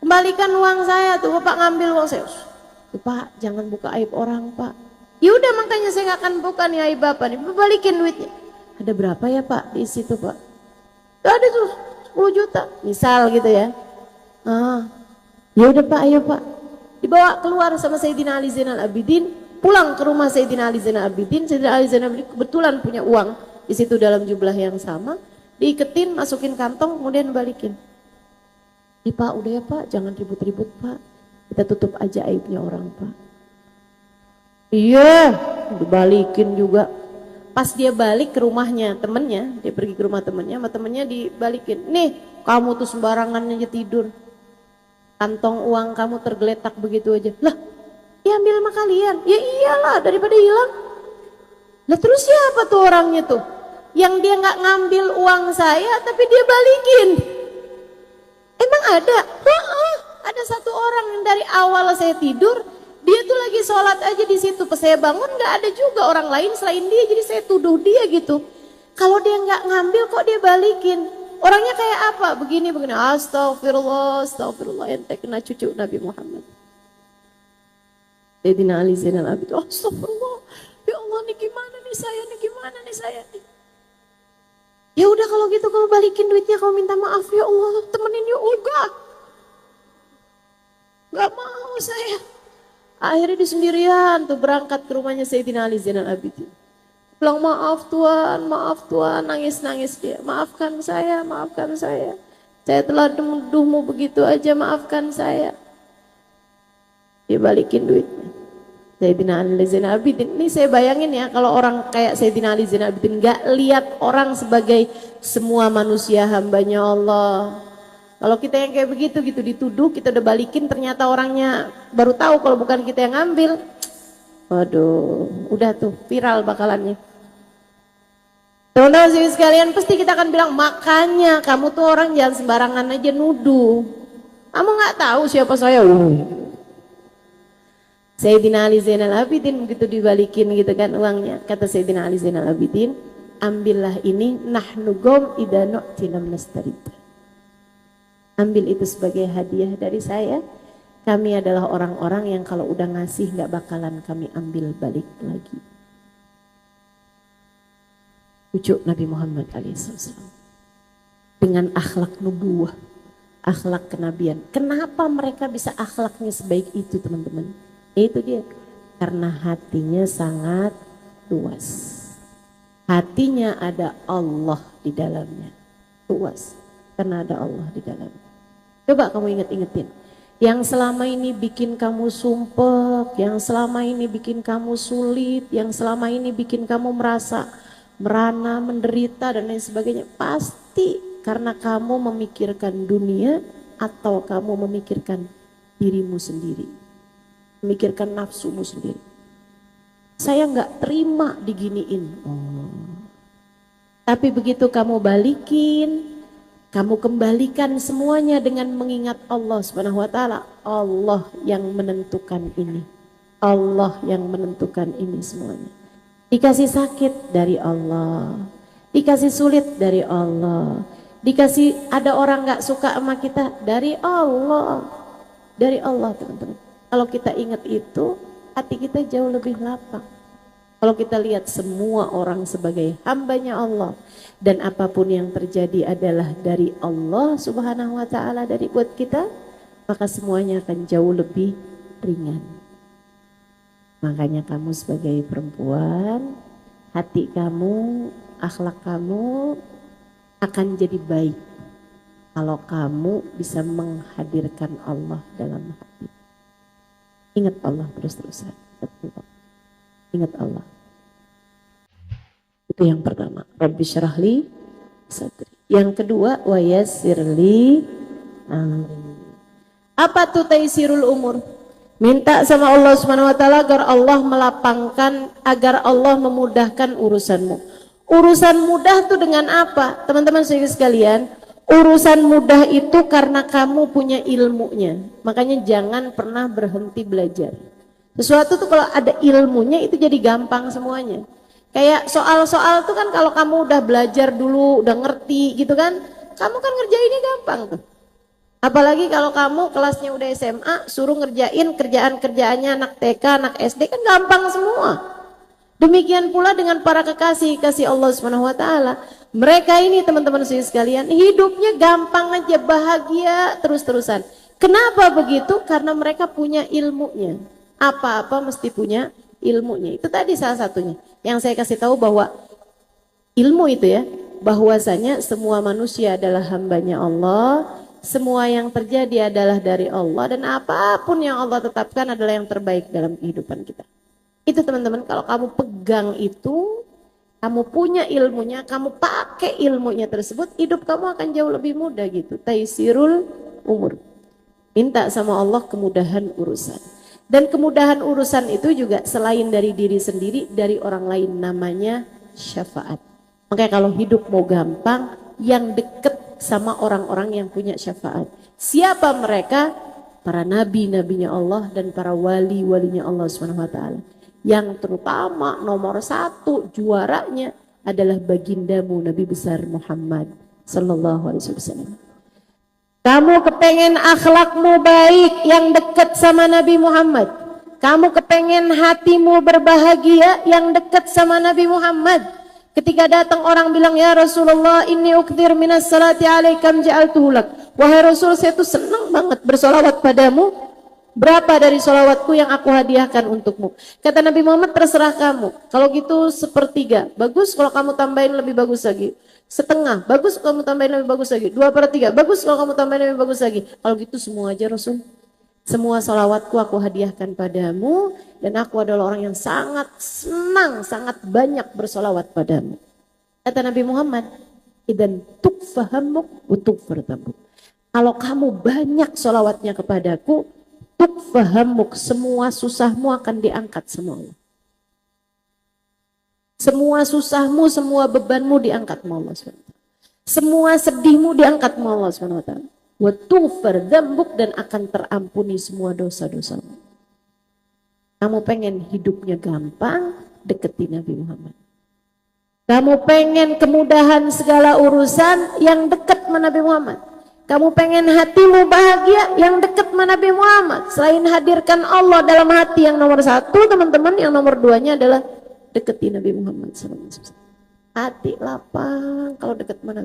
Kembalikan uang saya tuh, Bapak ngambil uang saya. Pak, jangan buka aib orang Pak. Ya udah makanya saya nggak akan buka nih aib Bapak nih. Balikin duitnya. Ada berapa ya Pak di situ Pak? Ada tuh 10 juta misal gitu ya. Ya udah Pak, ayo Pak. Dibawa keluar sama Sayyidina Ali Zainal Abidin, pulang ke rumah Sayyidina Ali Zainal Abidin. Sayyidina Ali Zainal Abidin kebetulan punya uang di situ dalam jumlah yang sama, diiketin, masukin kantong, kemudian balikin. Pak, udah ya Pak, jangan ribut-ribut Pak, kita tutup aja aibnya orang Pak. Iya, dibalikin juga. Pas dia balik ke rumahnya temennya, dia pergi ke rumah temennya, sama temennya dibalikin. Nih, kamu tuh sembarangan aja tidur, kantong uang kamu tergeletak begitu aja. Lah, diambil sama kalian. Ya iyalah, daripada hilang. Lah terus siapa tuh orangnya tuh? Yang dia nggak ngambil uang saya tapi dia balikin. Emang ada? Ada satu orang yang dari awal saya tidur, dia tuh lagi sholat aja di situ. Pas saya bangun nggak ada juga orang lain selain dia, jadi saya tuduh dia gitu. Kalau dia nggak ngambil kok dia balikin? Orangnya kayak apa? Begini. Astagfirullah, astagfirullah, ente kena cucu Nabi Muhammad. Sayyidina Ali Zainal Abidin, astagfirullah, ya Allah nih gimana nih saya nih. Ya udah kalau gitu kamu balikin duitnya, kamu minta maaf ya Allah, temenin yuk. Gak mau saya. Akhirnya di sendirian tuh berangkat ke rumahnya Sayyidina Ali Zainal Abidin. Bilang maaf Tuhan, nangis dia. Maafkan saya. Saya telah menuduhmu begitu aja, maafkan saya. Dia balikin duitnya. Sayyidina Ali Zainal Abidin, ini saya bayangin ya, kalau orang kayak Sayyidina Ali Zainal Abidin gak lihat orang sebagai semua manusia hambanya Allah. Kalau kita yang kayak begitu gitu dituduh, kita udah balikin, ternyata orangnya baru tahu kalau bukan kita yang ngambil. Waduh, udah tuh viral bakalannya. Teman-teman sekalian, pasti kita akan bilang, makanya kamu tuh orang jangan sembarangan aja nuduh. Kamu gak tahu siapa saya. Sayyidina Ali Zainal Abidin begitu dibalikin gitu kan uangnya, kata Sayyidina Ali Zainal Abidin, ambillah ini, nahnu gom idza nu'ti lam nastarid. Ambil itu sebagai hadiah dari saya. Kami adalah orang-orang yang kalau udah ngasih gak bakalan kami ambil balik lagi. Cucu Nabi Muhammad SAW dengan akhlak nubuwah, akhlak kenabian. Kenapa mereka bisa akhlaknya sebaik itu teman-teman? Itu dia, karena hatinya sangat luas. Hatinya ada Allah di dalamnya, luas karena ada Allah di dalamnya. Coba kamu inget-ingetin, yang selama ini bikin kamu sumpek, yang selama ini bikin kamu sulit, yang selama ini bikin kamu merasa merana, menderita dan lain sebagainya, pasti karena kamu memikirkan dunia atau kamu memikirkan dirimu sendiri, memikirkan nafsumu sendiri. Saya nggak terima diginiin. Tapi begitu kamu balikin, kamu kembalikan semuanya dengan mengingat Allah Subhanahu wa taala. Allah yang menentukan ini. Allah yang menentukan ini semuanya. Dikasih sakit dari Allah, dikasih sulit dari Allah, dikasih ada orang nggak suka sama kita dari Allah. Dari Allah teman-teman. Kalau kita ingat itu, hati kita jauh lebih lapang. Kalau kita lihat semua orang sebagai hambanya Allah, dan apapun yang terjadi adalah dari Allah Subhanahu wa taala dari buat kita, maka semuanya akan jauh lebih ringan. Makanya kamu sebagai perempuan, hati kamu, akhlak kamu akan jadi baik kalau kamu bisa menghadirkan Allah dalam hati. Ingat Allah terus-terusan. Ingat Allah. Itu yang pertama. Rabbi syrahli sadri. Yang kedua, wa yassirli amri. Apa tuh taisirul umur? Minta sama Allah Subhanahu wa taala agar Allah melapangkan, agar Allah memudahkan urusanmu. Urusan mudah tuh dengan apa? Teman-teman sekalian, urusan mudah itu karena kamu punya ilmunya. Makanya jangan pernah berhenti belajar. Sesuatu tuh kalau ada ilmunya itu jadi gampang semuanya. Kayak soal-soal tuh kan kalau kamu udah belajar dulu, udah ngerti gitu kan, kamu kan ngerjainnya gampang tuh. Apalagi kalau kamu kelasnya udah SMA, suruh ngerjain kerjaan-kerjaannya anak TK, anak SD kan gampang semua. Demikian pula dengan para kekasih Allah Subhanahu wa taala. Mereka ini teman-teman sekalian, hidupnya gampang aja, bahagia terus-terusan. Kenapa begitu? Karena mereka punya ilmunya. Apa-apa mesti punya ilmunya. Itu tadi salah satunya. Yang saya kasih tahu bahwa ilmu itu ya, bahwasanya semua manusia adalah hambanya Allah, semua yang terjadi adalah dari Allah, dan apapun yang Allah tetapkan adalah yang terbaik dalam kehidupan kita. Itu teman-teman, kalau kamu pegang itu, kamu punya ilmunya, kamu pakai ilmunya tersebut, hidup kamu akan jauh lebih mudah gitu. Taisirul umur. Minta sama Allah kemudahan urusan. Dan kemudahan urusan itu juga selain dari diri sendiri, dari orang lain, namanya syafaat. Makanya kalau hidup mau gampang, yang deket sama orang-orang yang punya syafaat. Siapa mereka? Para nabi-nabinya Allah dan para wali-walinya Allah SWT. Yang terutama nomor satu juaranya adalah bagindamu Nabi besar Muhammad sallallahu alaihi wasallam. Kamu kepengen akhlakmu baik, yang dekat sama Nabi Muhammad. Kamu kepengen hatimu berbahagia, yang dekat sama Nabi Muhammad. Ketika datang orang bilang, ya Rasulullah, inni ukthir minas salati alaikam ja'altuhu lak. Wahai Rasul, saya tuh senang banget bersolawat padamu. Berapa dari solawatku yang aku hadiahkan untukmu? Kata Nabi Muhammad, terserah kamu. Kalau gitu sepertiga, bagus. Kalau kamu tambahin lebih bagus lagi. Setengah, bagus. Kalau kamu tambahin lebih bagus lagi. 2/3, bagus. Kalau kamu tambahin lebih bagus lagi. Kalau gitu semua aja Rasul. Semua solawatku aku hadiahkan padamu. Dan aku adalah orang yang sangat senang, sangat banyak bersolawat padamu. Kata Nabi Muhammad, idan tukfahamuk utukfartamuk. Kalau kamu banyak solawatnya kepadaku, tukfahamuk, semua susahmu akan diangkat sama Allah. Semua susahmu, semua bebanmu diangkat sama Allah SWT. Semua sedihmu diangkat sama Allah SWT. Wa tughfar dzambuk, dan akan terampuni semua dosa-dosamu. Kamu pengen hidupnya gampang, deketi Nabi Muhammad. Kamu pengen kemudahan segala urusan, yang dekat sama Nabi Muhammad. Kamu pengen hatimu bahagia, yang dekat sama Nabi Muhammad. Selain hadirkan Allah dalam hati, yang nomor satu teman-teman, yang nomor duanya adalah deketi Nabi Muhammad SAW. Hati lapang kalau dekat mana.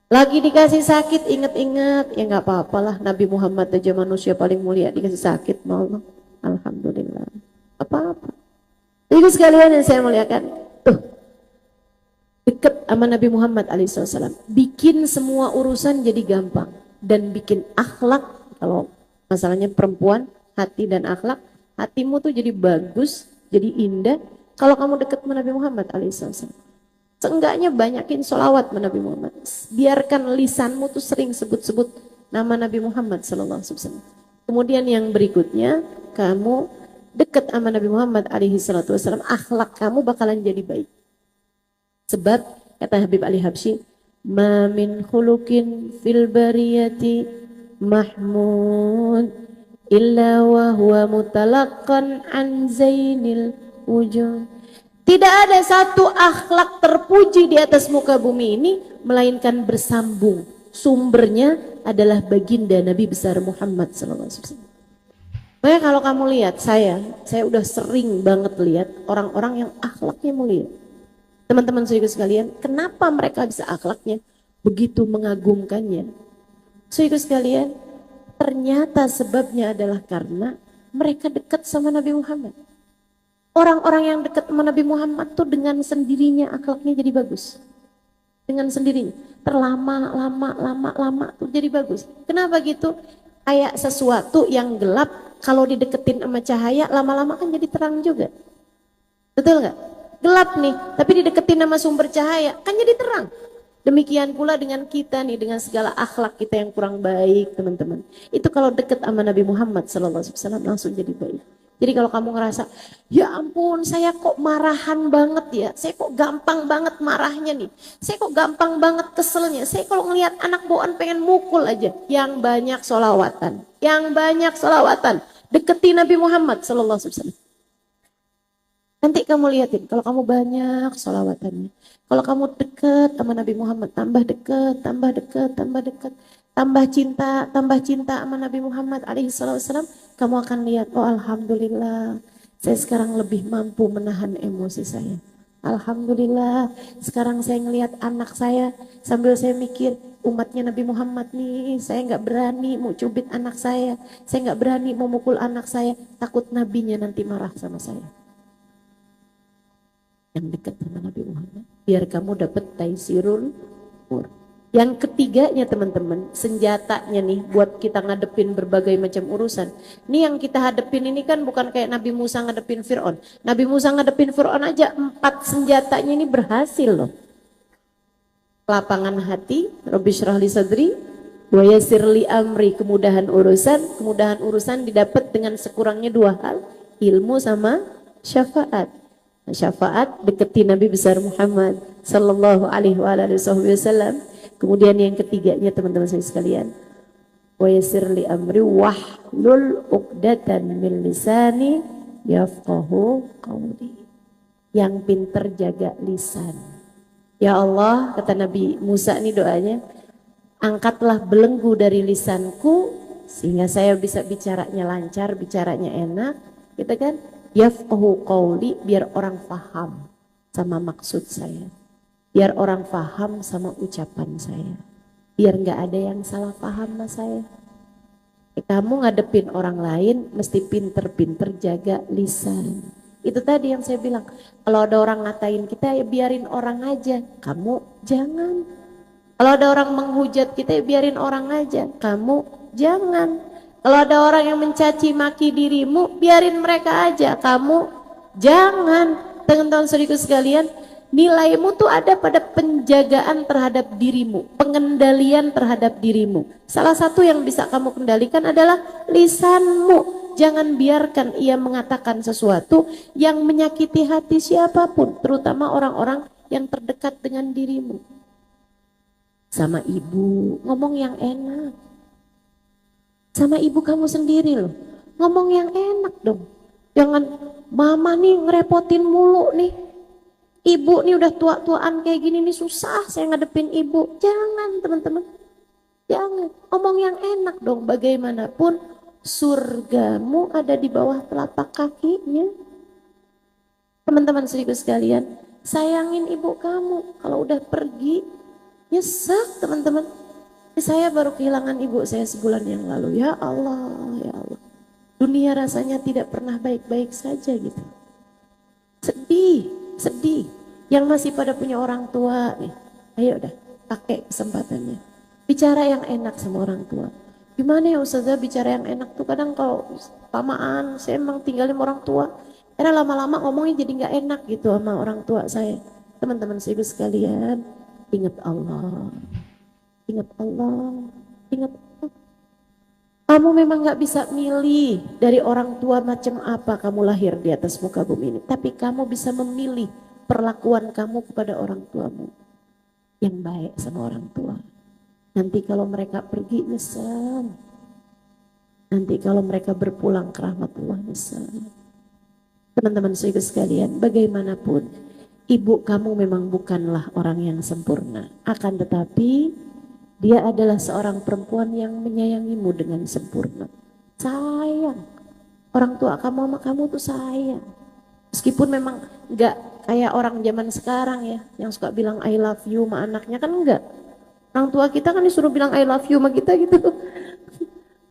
Lagi dikasih sakit, ingat-ingat, ya nggak apa-apalah. Nabi Muhammad aja manusia paling mulia, dikasih sakit mau Allah. Alhamdulillah. Apa-apa. Ibu sekalian yang saya muliakan, tuh dekat sama Nabi Muhammad alaihissalam, bikin semua urusan jadi gampang, dan bikin akhlak, kalau masalahnya perempuan, hati dan akhlak, hatimu tuh jadi bagus, jadi indah kalau kamu dekat sama Nabi Muhammad alaihissalam. Seenggaknya banyakin sholawat sama Nabi Muhammad, biarkan lisanmu tuh sering sebut-sebut nama Nabi Muhammad sallallahu alaihi wasallam. Kemudian yang berikutnya, kamu dekat sama Nabi Muhammad alaihissalam, akhlak kamu bakalan jadi baik. Sebab kata Habib Ali Habsyi, ma min khuluqin fil bariyati mahmud illa wa huwa mutalaqqan an zainil wujud. Tidak ada satu akhlak terpuji di atas muka bumi ini melainkan bersambung. Sumbernya adalah baginda Nabi besar Muhammad sallallahu alaihi wasallam. Makanya kalau kamu lihat saya udah sering banget lihat orang-orang yang akhlaknya mulia. Teman-teman saudara sekalian, kenapa mereka bisa akhlaknya begitu mengagumkannya? Saudara sekalian, ternyata sebabnya adalah karena mereka dekat sama Nabi Muhammad. Orang-orang yang dekat sama Nabi Muhammad tuh dengan sendirinya akhlaknya jadi bagus. Dengan sendirinya, lama tuh jadi bagus. Kenapa gitu? Kayak sesuatu yang gelap, kalau dideketin sama cahaya, lama-lama kan jadi terang juga. Betul nggak? Gelap nih, tapi dideketin sama sumber cahaya, kan jadi terang. Demikian pula dengan kita nih, dengan segala akhlak kita yang kurang baik, teman-teman. Itu kalau deket sama Nabi Muhammad SAW langsung jadi baik. Jadi kalau kamu ngerasa, ya ampun saya kok marahan banget ya, saya kok gampang banget marahnya nih, saya kok gampang banget keselnya, saya kalau ngelihat anak bawaan pengen mukul aja. Yang banyak sholawatan, deketi Nabi Muhammad SAW. Nanti kamu lihatin, kalau kamu banyak sholawatannya, kalau kamu dekat sama Nabi Muhammad, tambah dekat, tambah cinta sama Nabi Muhammad alaihissalam, kamu akan lihat, oh alhamdulillah, saya sekarang lebih mampu menahan emosi saya. Alhamdulillah, sekarang saya ngelihat anak saya, sambil saya mikir, umatnya Nabi Muhammad nih, saya nggak berani mau cubit anak saya nggak berani mau mukul anak saya, takut nabinya nanti marah sama saya. yang dekat sama Nabi Muhammad. Biar kamu dapat taisirul umur. Yang ketiganya teman-teman, senjatanya nih buat kita ngadepin berbagai macam urusan. Ini yang kita hadepin ini kan bukan kayak Nabi Musa ngadepin Fir'aun. Nabi Musa ngadepin Fir'aun aja 4 senjatanya ini berhasil loh. Lapangan hati, Rabbi syrah li sadri, wa yassir li amri, kemudahan urusan didapat dengan sekurangnya 2 hal, ilmu sama syafaat. Nah, syafaat deketi Nabi besar Muhammad sallallahu alaihi wasallam. Kemudian yang ketiganya teman-teman saya sekalian, wa yassir li amri wahlul 'uqdatan min lisani yafqahu qawli. Yang pinter jaga lisan. Ya Allah, kata Nabi Musa nih doanya, angkatlah belenggu dari lisanku sehingga saya bisa bicaranya lancar, bicaranya enak, gitu kan? Yafqahu qawli, biar orang paham sama maksud saya. Biar orang paham sama ucapan saya. Biar nggak ada yang salah paham sama saya. Kamu ngadepin orang lain mesti pinter-pinter jaga lisan. Itu tadi yang saya bilang. Kalau ada orang ngatain kita ya biarin orang aja. Kamu jangan. Kalau ada orang menghujat kita ya biarin orang aja. Kamu jangan. Kalau ada orang yang mencaci maki dirimu biarin mereka aja. Kamu jangan. Teman-teman saudaraku sekalian, nilaimu tuh ada pada penjagaan terhadap dirimu, pengendalian terhadap dirimu. Salah satu yang bisa kamu kendalikan adalah lisanmu. Jangan biarkan ia mengatakan sesuatu yang menyakiti hati siapapun, terutama orang-orang yang terdekat dengan dirimu. Sama ibu, ngomong yang enak. Sama ibu kamu sendiri loh, ngomong yang enak dong. Jangan, mama nih ngerepotin mulu nih. Ibu nih udah tua-tuaan kayak gini nih, susah saya ngadepin ibu. Jangan teman-teman, jangan. Ngomong yang enak dong. Bagaimanapun surgamu ada di bawah telapak kakinya. Teman-teman saudaraku sekalian, sayangin ibu kamu. Kalau udah pergi, nyesek teman-teman. Saya baru kehilangan ibu saya sebulan yang lalu. Ya Allah, ya Allah. Dunia rasanya tidak pernah baik-baik saja gitu. Sedih. Yang masih pada punya orang tua nih, ayo dah pakai kesempatannya. Bicara yang enak sama orang tua. Gimana ya Ustazah bicara yang enak tuh? Kadang kalau lamaan saya emang tinggalin sama orang tua, karena lama-lama ngomongnya jadi nggak enak gitu sama orang tua saya. Teman-teman ibu sekalian, ingat Allah. Ingat Allah. Ingat Allah. Kamu memang gak bisa milih dari orang tua macam apa kamu lahir di atas muka bumi ini. Tapi kamu bisa memilih perlakuan kamu kepada orang tuamu yang baik sama orang tua. Nanti kalau mereka pergi nyesel. Nanti kalau mereka berpulang ke rahmatullah nyesel. Teman-teman saudara sekalian, bagaimanapun ibu kamu memang bukanlah orang yang sempurna. Akan tetapi dia adalah seorang perempuan yang menyayangimu dengan sempurna. Sayang. Orang tua kamu sama kamu tuh sayang. Meskipun memang enggak kayak orang zaman sekarang ya, yang suka bilang I love you sama anaknya, kan enggak. Orang tua kita kan disuruh bilang I love you sama kita gitu.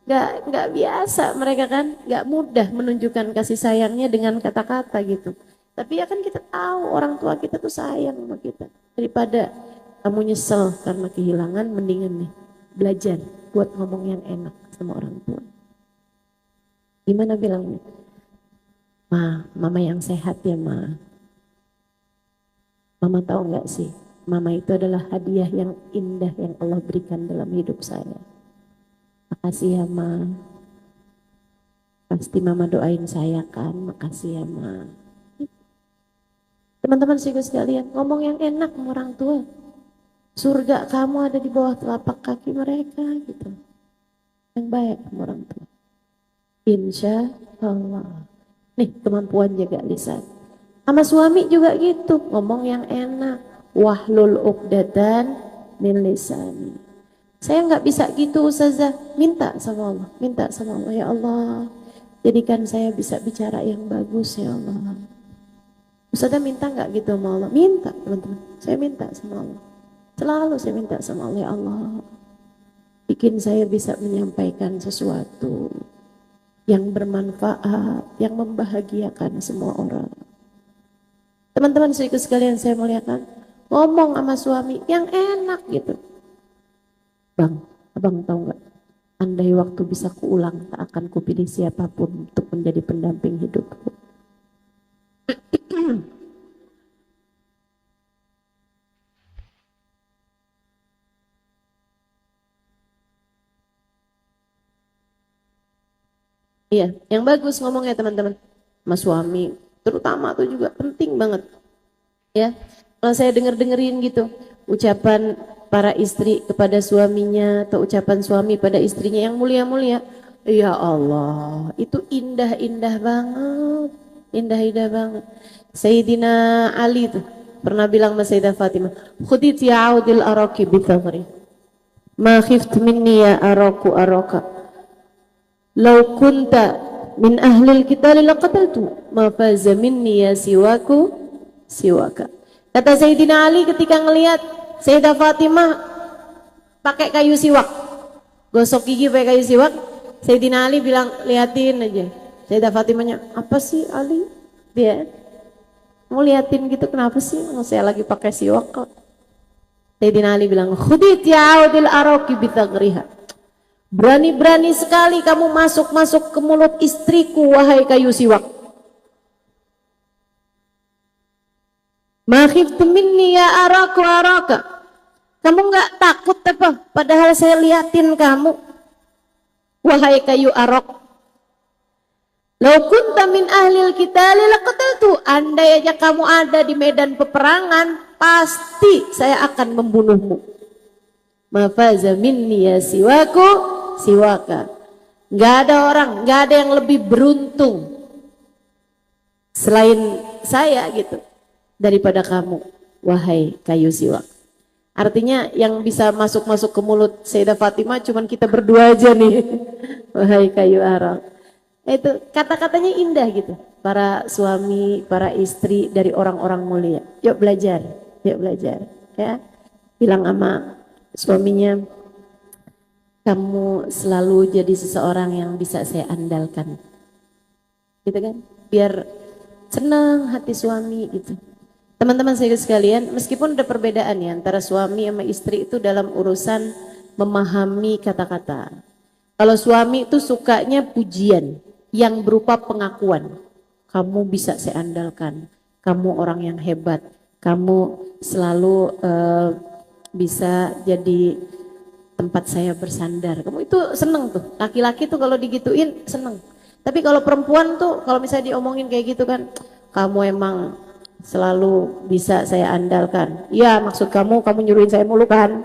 Enggak biasa mereka kan, enggak mudah menunjukkan kasih sayangnya dengan kata-kata gitu. Tapi ya kan kita tahu orang tua kita tuh sayang sama kita. Daripada kamu nyesel karena kehilangan, mendingan nih belajar buat ngomong yang enak sama orang tua. Gimana bilangnya? Ma, mama yang sehat ya ma. Mama tahu nggak sih? Mama itu adalah hadiah yang indah yang Allah berikan dalam hidup saya. Makasih ya ma. Pasti mama doain saya kan, makasih ya ma. Teman-teman sekalian, ngomong yang enak sama orang tua. Surga kamu ada di bawah telapak kaki mereka gitu. Yang baik sama orang tua. Insya Allah. Nih kemampuan jaga lisan. Sama suami juga gitu. Ngomong yang enak. Wahlul 'uqdatan min lisani. Saya nggak bisa gitu Ustazah. Minta sama Allah. Minta sama Allah. Ya Allah. Jadikan saya bisa bicara yang bagus ya Allah. Ustazah minta nggak gitu sama Allah? Minta teman-teman. Saya minta sama Allah. Selalu saya minta sama Allah, ya Allah, bikin saya bisa menyampaikan sesuatu yang bermanfaat, yang membahagiakan semua orang. Teman-teman suiku sekalian saya muliakan, ngomong sama suami yang enak gitu. Bang, abang tahu nggak? Andai waktu bisa kuulang, tak akan kupilih siapapun untuk menjadi pendamping hidupku. Iya, yang bagus ngomongnya teman-teman. Mas suami, terutama tuh juga penting banget. Ya, kalau saya denger-dengerin gitu, ucapan para istri kepada suaminya atau ucapan suami pada istrinya yang mulia-mulia, ya Allah, itu indah-indah banget, indah-indah banget. Sayyidina Ali tuh pernah bilang sama Sayyidah Fatimah, khudit ya'udil araki bithagri, ma khift minni ya araku araka, law kunta min ahlil kita laqataltu ma faza minni ya siwaka. Kata Sayyidina Ali ketika ngelihat Sayyidah Fatimah pakai kayu siwak, gosok gigi pakai kayu siwak, Sayyidina Ali bilang, liatin aja. Sayyidah Fatimahnya, apa sih Ali? Dia mau liatin gitu, kenapa sih? Saya lagi pakai siwak kok. Sayyidina Ali bilang, khudit ya'udil araki bitagriha. Berani-berani sekali kamu masuk-masuk ke mulut istriku, wahai kayu siwak. Ma khiftu minni ya araku araka. Kamu nggak takut apa? Padahal saya liatin kamu, wahai kayu arok. Lau kunta min ahlil qitali laqataltu. Andai aja kamu ada di medan peperangan, pasti saya akan membunuhmu. Ma faza minni ya siwaka. Nggak ada orang, nggak ada yang lebih beruntung selain saya gitu daripada kamu, wahai kayu siwak. Artinya yang bisa masuk-masuk ke mulut Sayyidah Fatimah cuman kita berdua aja nih. Wahai kayu arok. Itu kata-katanya indah gitu. Para suami, para istri dari orang-orang mulia. Yuk belajar, yuk belajar. Ya, bilang sama suaminya, kamu selalu jadi seseorang yang bisa saya andalkan. Gitu kan? Biar senang hati suami gitu. Teman-teman saya sekalian, meskipun ada perbedaan ya antara suami sama istri itu dalam urusan memahami kata-kata. Kalau suami itu sukanya pujian yang berupa pengakuan. Kamu bisa saya andalkan, kamu orang yang hebat, kamu selalu bisa jadi tempat saya bersandar. Kamu itu seneng tuh, laki-laki tuh kalau digituin seneng. Tapi kalau perempuan tuh kalau misalnya diomongin kayak gitu kan, kamu emang selalu bisa saya andalkan. Ya maksud kamu nyuruhin saya mulu kan,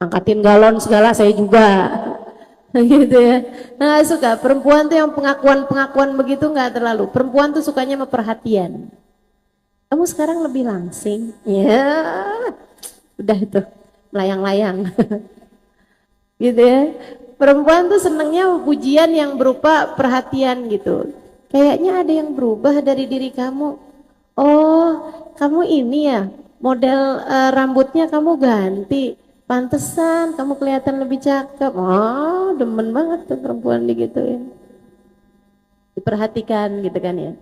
angkatin galon segala saya juga. Gitu ya. Nah suka perempuan tuh yang pengakuan begitu nggak terlalu. Perempuan tuh sukanya sama perhatian. Kamu sekarang lebih langsing, ya udah itu melayang-layang. Gitu ya. Perempuan tuh senengnya pujian yang berupa perhatian gitu. Kayaknya ada yang berubah dari diri kamu. Oh, kamu ini ya, model rambutnya kamu ganti. Pantesan kamu kelihatan lebih cakep. Oh, demen banget tuh perempuan digituin. Diperhatikan gitu kan ya.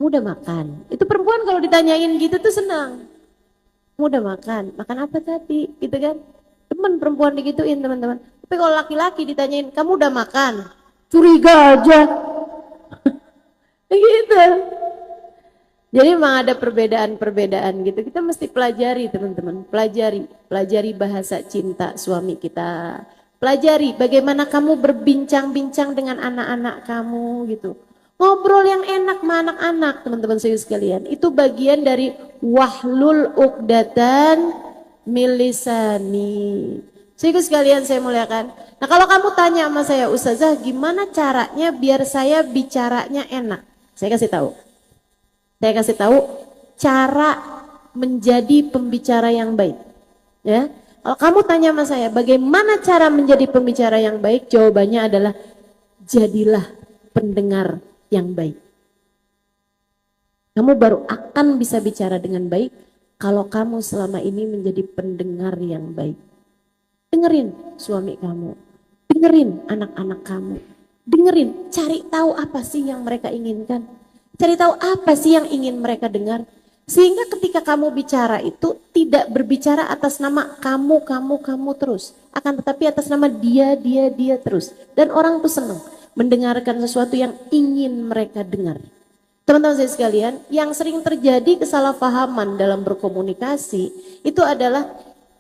Mudah makan. Itu perempuan kalau ditanyain gitu tuh senang. Mudah makan. Makan apa tadi? Gitu kan. Demen perempuan digituin teman-teman. Tapi kalau laki-laki ditanyain, kamu udah makan? Curiga aja. Gitu. Jadi memang ada perbedaan-perbedaan gitu. Kita mesti pelajari teman-teman. Pelajari bahasa cinta suami kita. Pelajari bagaimana kamu berbincang-bincang dengan anak-anak kamu gitu. Ngobrol yang enak sama anak-anak teman-teman saya sekalian. Itu bagian dari wahlul uqdatan milisani. Saya sekalian saya muliakan. Nah kalau kamu tanya sama saya, Ustazah gimana caranya biar saya bicaranya enak? Saya kasih tahu. Saya kasih tahu cara menjadi pembicara yang baik. Ya, kalau kamu tanya sama saya, bagaimana cara menjadi pembicara yang baik? Jawabannya adalah jadilah pendengar yang baik. Kamu baru akan bisa bicara dengan baik kalau kamu selama ini menjadi pendengar yang baik. Dengerin suami kamu, dengerin anak-anak kamu, dengerin, cari tahu apa sih yang mereka inginkan. Cari tahu apa sih yang ingin mereka dengar. Sehingga ketika kamu bicara itu tidak berbicara atas nama kamu terus. Akan tetapi atas nama dia terus. Dan orang tuh senang mendengarkan sesuatu yang ingin mereka dengar. Teman-teman saya sekalian, yang sering terjadi kesalahpahaman dalam berkomunikasi itu adalah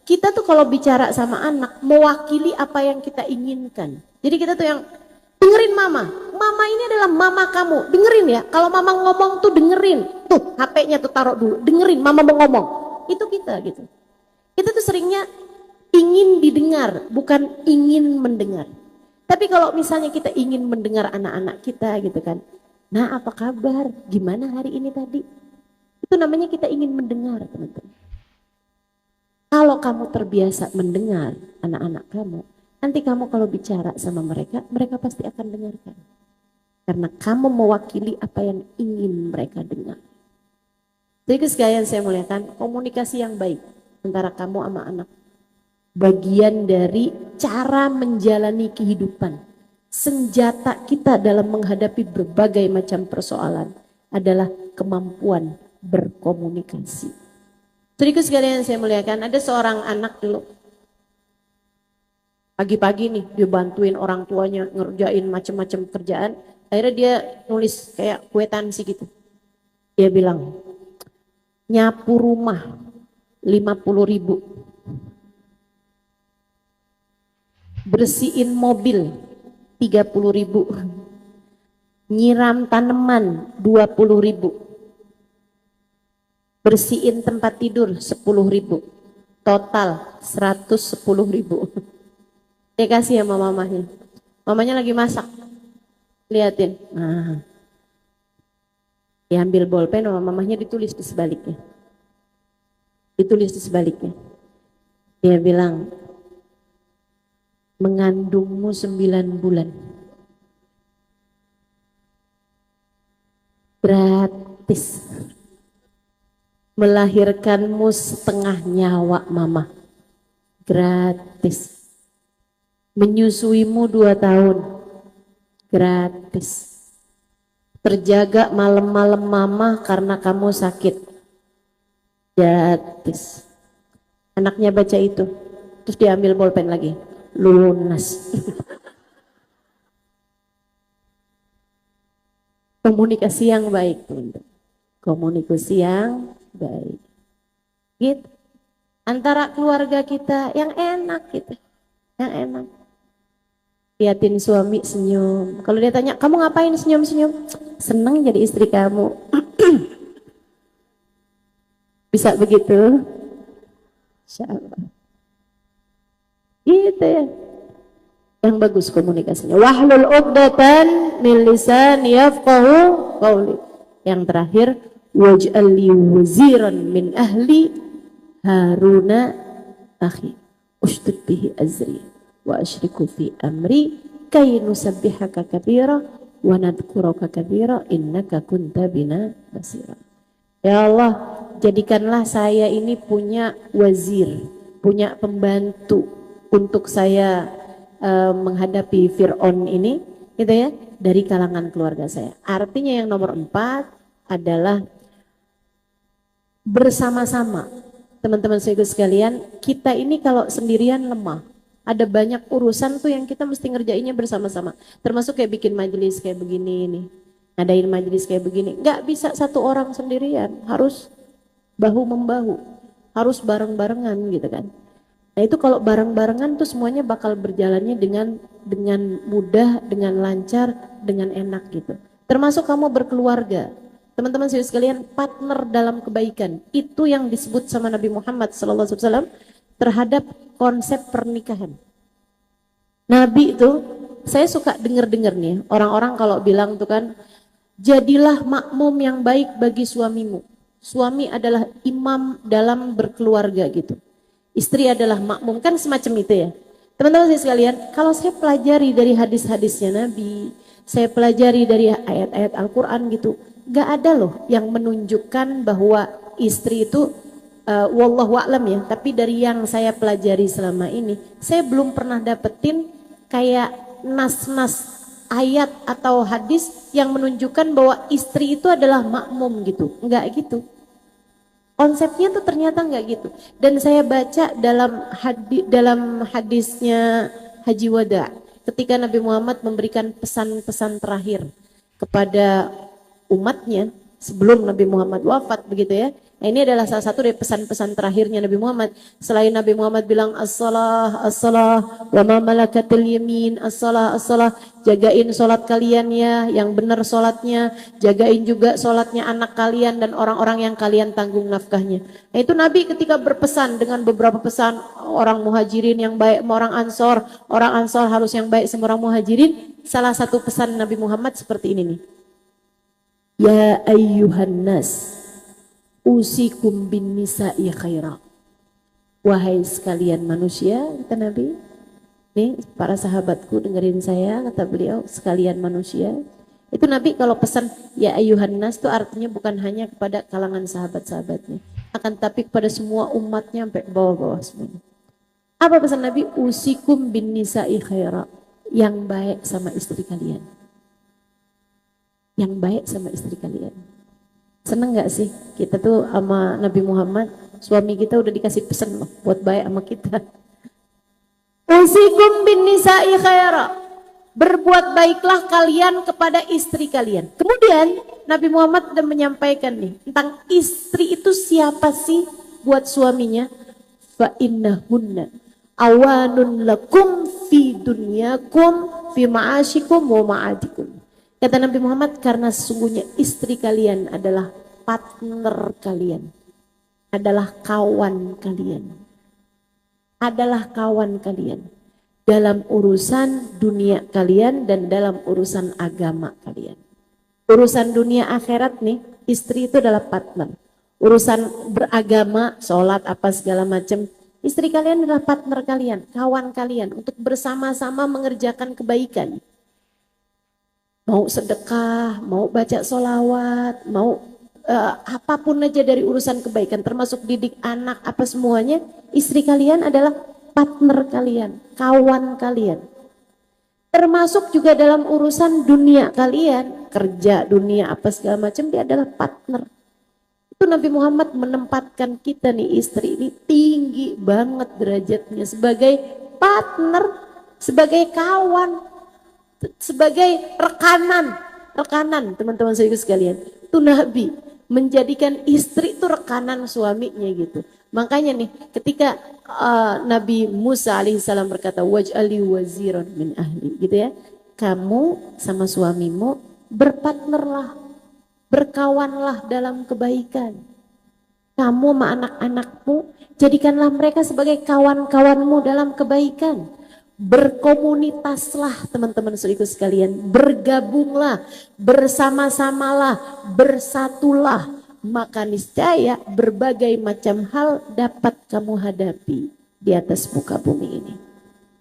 kita tuh kalau bicara sama anak mewakili apa yang kita inginkan. Jadi kita tuh yang dengerin mama. Mama ini adalah mama kamu. Dengerin ya. Kalau mama ngomong tuh dengerin. Tuh HP-nya tuh taruh dulu. Dengerin mama mau ngomong. Itu kita gitu. Kita tuh seringnya ingin didengar, bukan ingin mendengar. Tapi kalau misalnya kita ingin mendengar anak-anak kita gitu kan. Nah, apa kabar? Gimana hari ini tadi? Itu namanya kita ingin mendengar, teman-teman. Kalau kamu terbiasa mendengar anak-anak kamu, nanti kamu kalau bicara sama mereka, mereka pasti akan dengarkan. Karena kamu mewakili apa yang ingin mereka dengar. Jadi sekalian saya muliakan, komunikasi yang baik antara kamu sama anak. Bagian dari cara menjalani kehidupan. Senjata kita dalam menghadapi berbagai macam persoalan adalah kemampuan berkomunikasi. Jadi sekalian saya muliakan, ada seorang anak dulu. Pagi-pagi nih dia bantuin orang tuanya ngerjain macam-macam kerjaan. Akhirnya dia nulis kayak kwitansi gitu. Dia bilang, nyapu rumah 50.000. Bersihin mobil 30.000. Nyiram tanaman 20.000. Bersihin tempat tidur 10.000. Total 110.000. Dia kasih sama mamanya. Mamanya lagi masak. Liatin. Nah. Diambil bolpen sama mamanya, ditulis di sebaliknya. Ditulis di sebaliknya. Dia bilang, mengandungmu 9 bulan. Gratis. Melahirkanmu setengah nyawa mama. Gratis. Menyusuimu 2 tahun. Gratis. Terjaga malam-malam mama karena kamu sakit. Gratis. Anaknya baca itu. Terus diambil bolpen lagi. Lunas. Komunikasi yang baik, teman-teman. Komunikasi yang baik. Gitu. Antara keluarga kita yang enak gitu. Yang enak. Liatin suami senyum. Kalau dia tanya, kamu ngapain senyum-senyum? Seneng jadi istri kamu. Bisa begitu? Insya Allah. Gitu ya. Yang bagus komunikasinya. Wahlul 'uqdatan min lisani yafqahu qawli. Yang terakhir, waj'al li waziran min ahli Haruna akhi ushdud bihi azri wa asyriku fi amri kay nusabbihaka katsira wa nadhkuraka katsira innaka kunta bina basira. Ya Allah, jadikanlah saya ini punya wazir, punya pembantu untuk saya menghadapi Fir'aun ini, gitu ya, dari kalangan keluarga saya. Artinya yang nomor 4 adalah bersama-sama. Teman-teman saya sekalian, kita ini kalau sendirian lemah. Ada banyak urusan tuh yang kita mesti ngerjainnya bersama-sama. Termasuk kayak bikin majelis kayak begini nih. Ngadain majelis kayak begini. Nggak bisa satu orang sendirian, harus bahu-membahu. Harus bareng-barengan gitu kan. Nah itu kalau bareng-barengan tuh semuanya bakal berjalannya dengan mudah, dengan lancar, dengan enak gitu. Termasuk kamu berkeluarga. Teman-teman sekalian, partner dalam kebaikan. Itu yang disebut sama Nabi Muhammad SAW terhadap konsep pernikahan. Nabi itu, saya suka dengar-dengar nih, orang-orang kalau bilang tuh kan, jadilah makmum yang baik bagi suamimu. Suami adalah imam dalam berkeluarga gitu. Istri adalah makmum, kan semacam itu ya. Teman-teman sekalian, kalau saya pelajari dari hadis-hadisnya Nabi, saya pelajari dari ayat-ayat Al-Quran gitu, gak ada loh yang menunjukkan bahwa istri itu wallahu a'lam ya, tapi dari yang saya pelajari selama ini, saya belum pernah dapetin kayak nas-nas ayat atau hadis yang menunjukkan bahwa istri itu adalah makmum gitu. Enggak gitu. Konsepnya tuh ternyata enggak gitu. Dan saya baca dalam hadisnya Haji Wada, ketika Nabi Muhammad memberikan pesan-pesan terakhir kepada umatnya sebelum Nabi Muhammad wafat begitu ya. Nah, ini adalah salah satu dari pesan-pesan terakhirnya Nabi Muhammad. Selain Nabi Muhammad bilang as-salah, as-salah, wa ma malakatil yamin, as-salah, as-salah, jagain sholat kalian ya, yang benar sholatnya, jagain juga sholatnya anak kalian dan orang-orang yang kalian tanggung nafkahnya. Nah, itu Nabi ketika berpesan dengan beberapa pesan, orang muhajirin yang baik sama orang ansor harus yang baik sama orang muhajirin. Salah satu pesan Nabi Muhammad seperti ini nih. Ya ayyuhan nas, usikum bin nisa'i khaira. Wahai sekalian manusia, kata Nabi. Nih para sahabatku dengerin saya, kata beliau, sekalian manusia. Itu Nabi kalau pesan ya ayyuhan nas itu artinya bukan hanya kepada kalangan sahabat-sahabatnya, akan tapi kepada semua umatnya sampai bawah-bawah semuanya. Apa pesan Nabi? Usikum bin nisa'i khaira. Yang baik sama istri kalian. Yang baik sama istri kalian. Seneng gak sih kita tuh sama Nabi Muhammad, suami kita udah dikasih pesan loh buat baik sama kita. Usikum bin nisa'i khaira. Berbuat baiklah kalian kepada istri kalian. Kemudian Nabi Muhammad sudah menyampaikan nih tentang istri itu siapa sih buat suaminya. Fa innahunna awanun lakum fi dunyakum fi ma'asyikum wa ma'adikum. Kata Nabi Muhammad, karena sesungguhnya istri kalian adalah partner kalian, adalah kawan kalian, adalah kawan kalian dalam urusan dunia kalian dan dalam urusan agama kalian. Urusan dunia akhirat nih, istri itu adalah partner. Urusan beragama, sholat apa segala macam, istri kalian adalah partner kalian, kawan kalian untuk bersama-sama mengerjakan kebaikan. Mau sedekah, mau baca sholawat, mau apapun aja dari urusan kebaikan, termasuk didik anak, apa semuanya, istri kalian adalah partner kalian, kawan kalian. Termasuk juga dalam urusan dunia kalian, kerja, dunia, apa segala macam, dia adalah partner. Itu Nabi Muhammad menempatkan kita nih istri ini tinggi banget derajatnya sebagai partner, sebagai kawan, sebagai rekanan teman-teman saya sekalian. Itu Nabi menjadikan istri itu rekanan suaminya gitu. Makanya nih ketika Nabi Musa alaihissalam berkata waj'ali waziran min ahli gitu ya, kamu sama suamimu berpartnerlah, berkawanlah dalam kebaikan. Kamu sama anak-anakmu jadikanlah mereka sebagai kawan-kawanmu dalam kebaikan. Berkomunitaslah teman-teman saudaraku sekalian, bergabunglah, bersama-samalah, bersatulah, maka niscaya berbagai macam hal dapat kamu hadapi di atas muka bumi ini.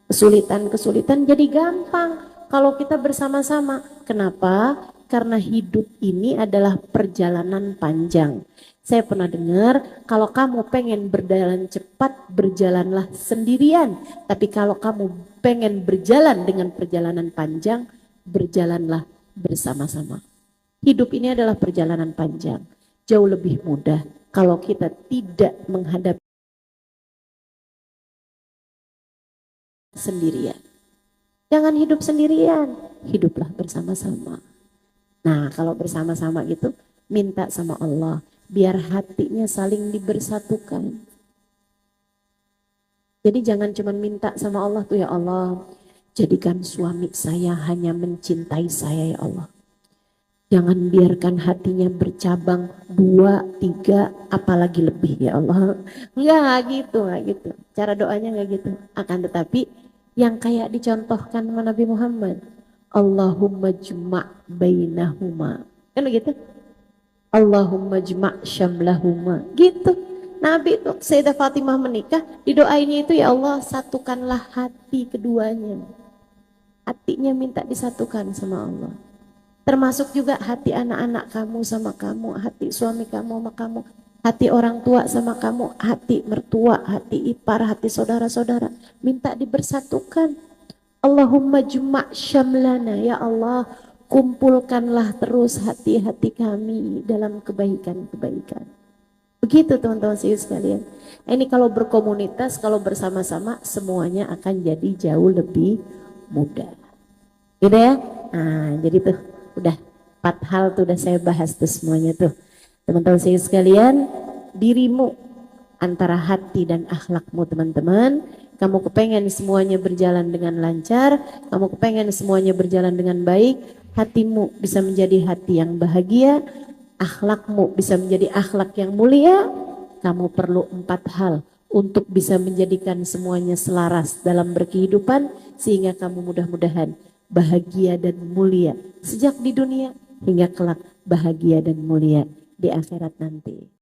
Kesulitan-kesulitan jadi gampang kalau kita bersama-sama. Kenapa? Karena hidup ini adalah perjalanan panjang. Saya pernah dengar, kalau kamu pengen berjalan cepat, berjalanlah sendirian. Tapi kalau kamu pengen berjalan dengan perjalanan panjang, berjalanlah bersama-sama. Hidup ini adalah perjalanan panjang. Jauh lebih mudah kalau kita tidak menghadapi sendirian. Jangan hidup sendirian, hiduplah bersama-sama. Nah, kalau bersama-sama gitu, minta sama Allah biar hatinya saling dibersatukan. Jadi jangan cuma minta sama Allah tuh, ya Allah, jadikan suami saya hanya mencintai saya ya Allah. Jangan biarkan hatinya bercabang 2, 3, apalagi lebih ya Allah. Enggak gitu. Cara doanya enggak gitu. Akan tetapi yang kayak dicontohkan sama Nabi Muhammad, Allahumma jma' bainahuma. Kan begitu? Allahumma jma' syamlahuma. Gitu. Nabi itu Sayyidah Fatimah menikah, didoainya itu ya Allah satukanlah hati keduanya. Hatinya minta disatukan sama Allah. Termasuk juga hati anak-anak kamu sama kamu, hati suami kamu sama kamu, hati orang tua sama kamu, hati mertua, hati ipar, hati saudara-saudara. Minta dibersatukan. Allahumma juma' syamlana, ya Allah, kumpulkanlah terus hati-hati kami dalam kebaikan-kebaikan. Begitu teman-teman sekalian. Ini kalau berkomunitas, kalau bersama-sama, semuanya akan jadi jauh lebih mudah. Gitu ya. Nah, jadi tuh udah 4 hal tuh udah saya bahas tuh semuanya tuh. Teman-teman sekalian, dirimu antara hati dan akhlakmu teman-teman. Kamu kepengen semuanya berjalan dengan lancar, kamu kepengen semuanya berjalan dengan baik, hatimu bisa menjadi hati yang bahagia, akhlakmu bisa menjadi akhlak yang mulia. Kamu perlu 4 hal untuk bisa menjadikan semuanya selaras dalam berkehidupan, sehingga kamu mudah-mudahan bahagia dan mulia sejak di dunia hingga kelak bahagia dan mulia di akhirat nanti.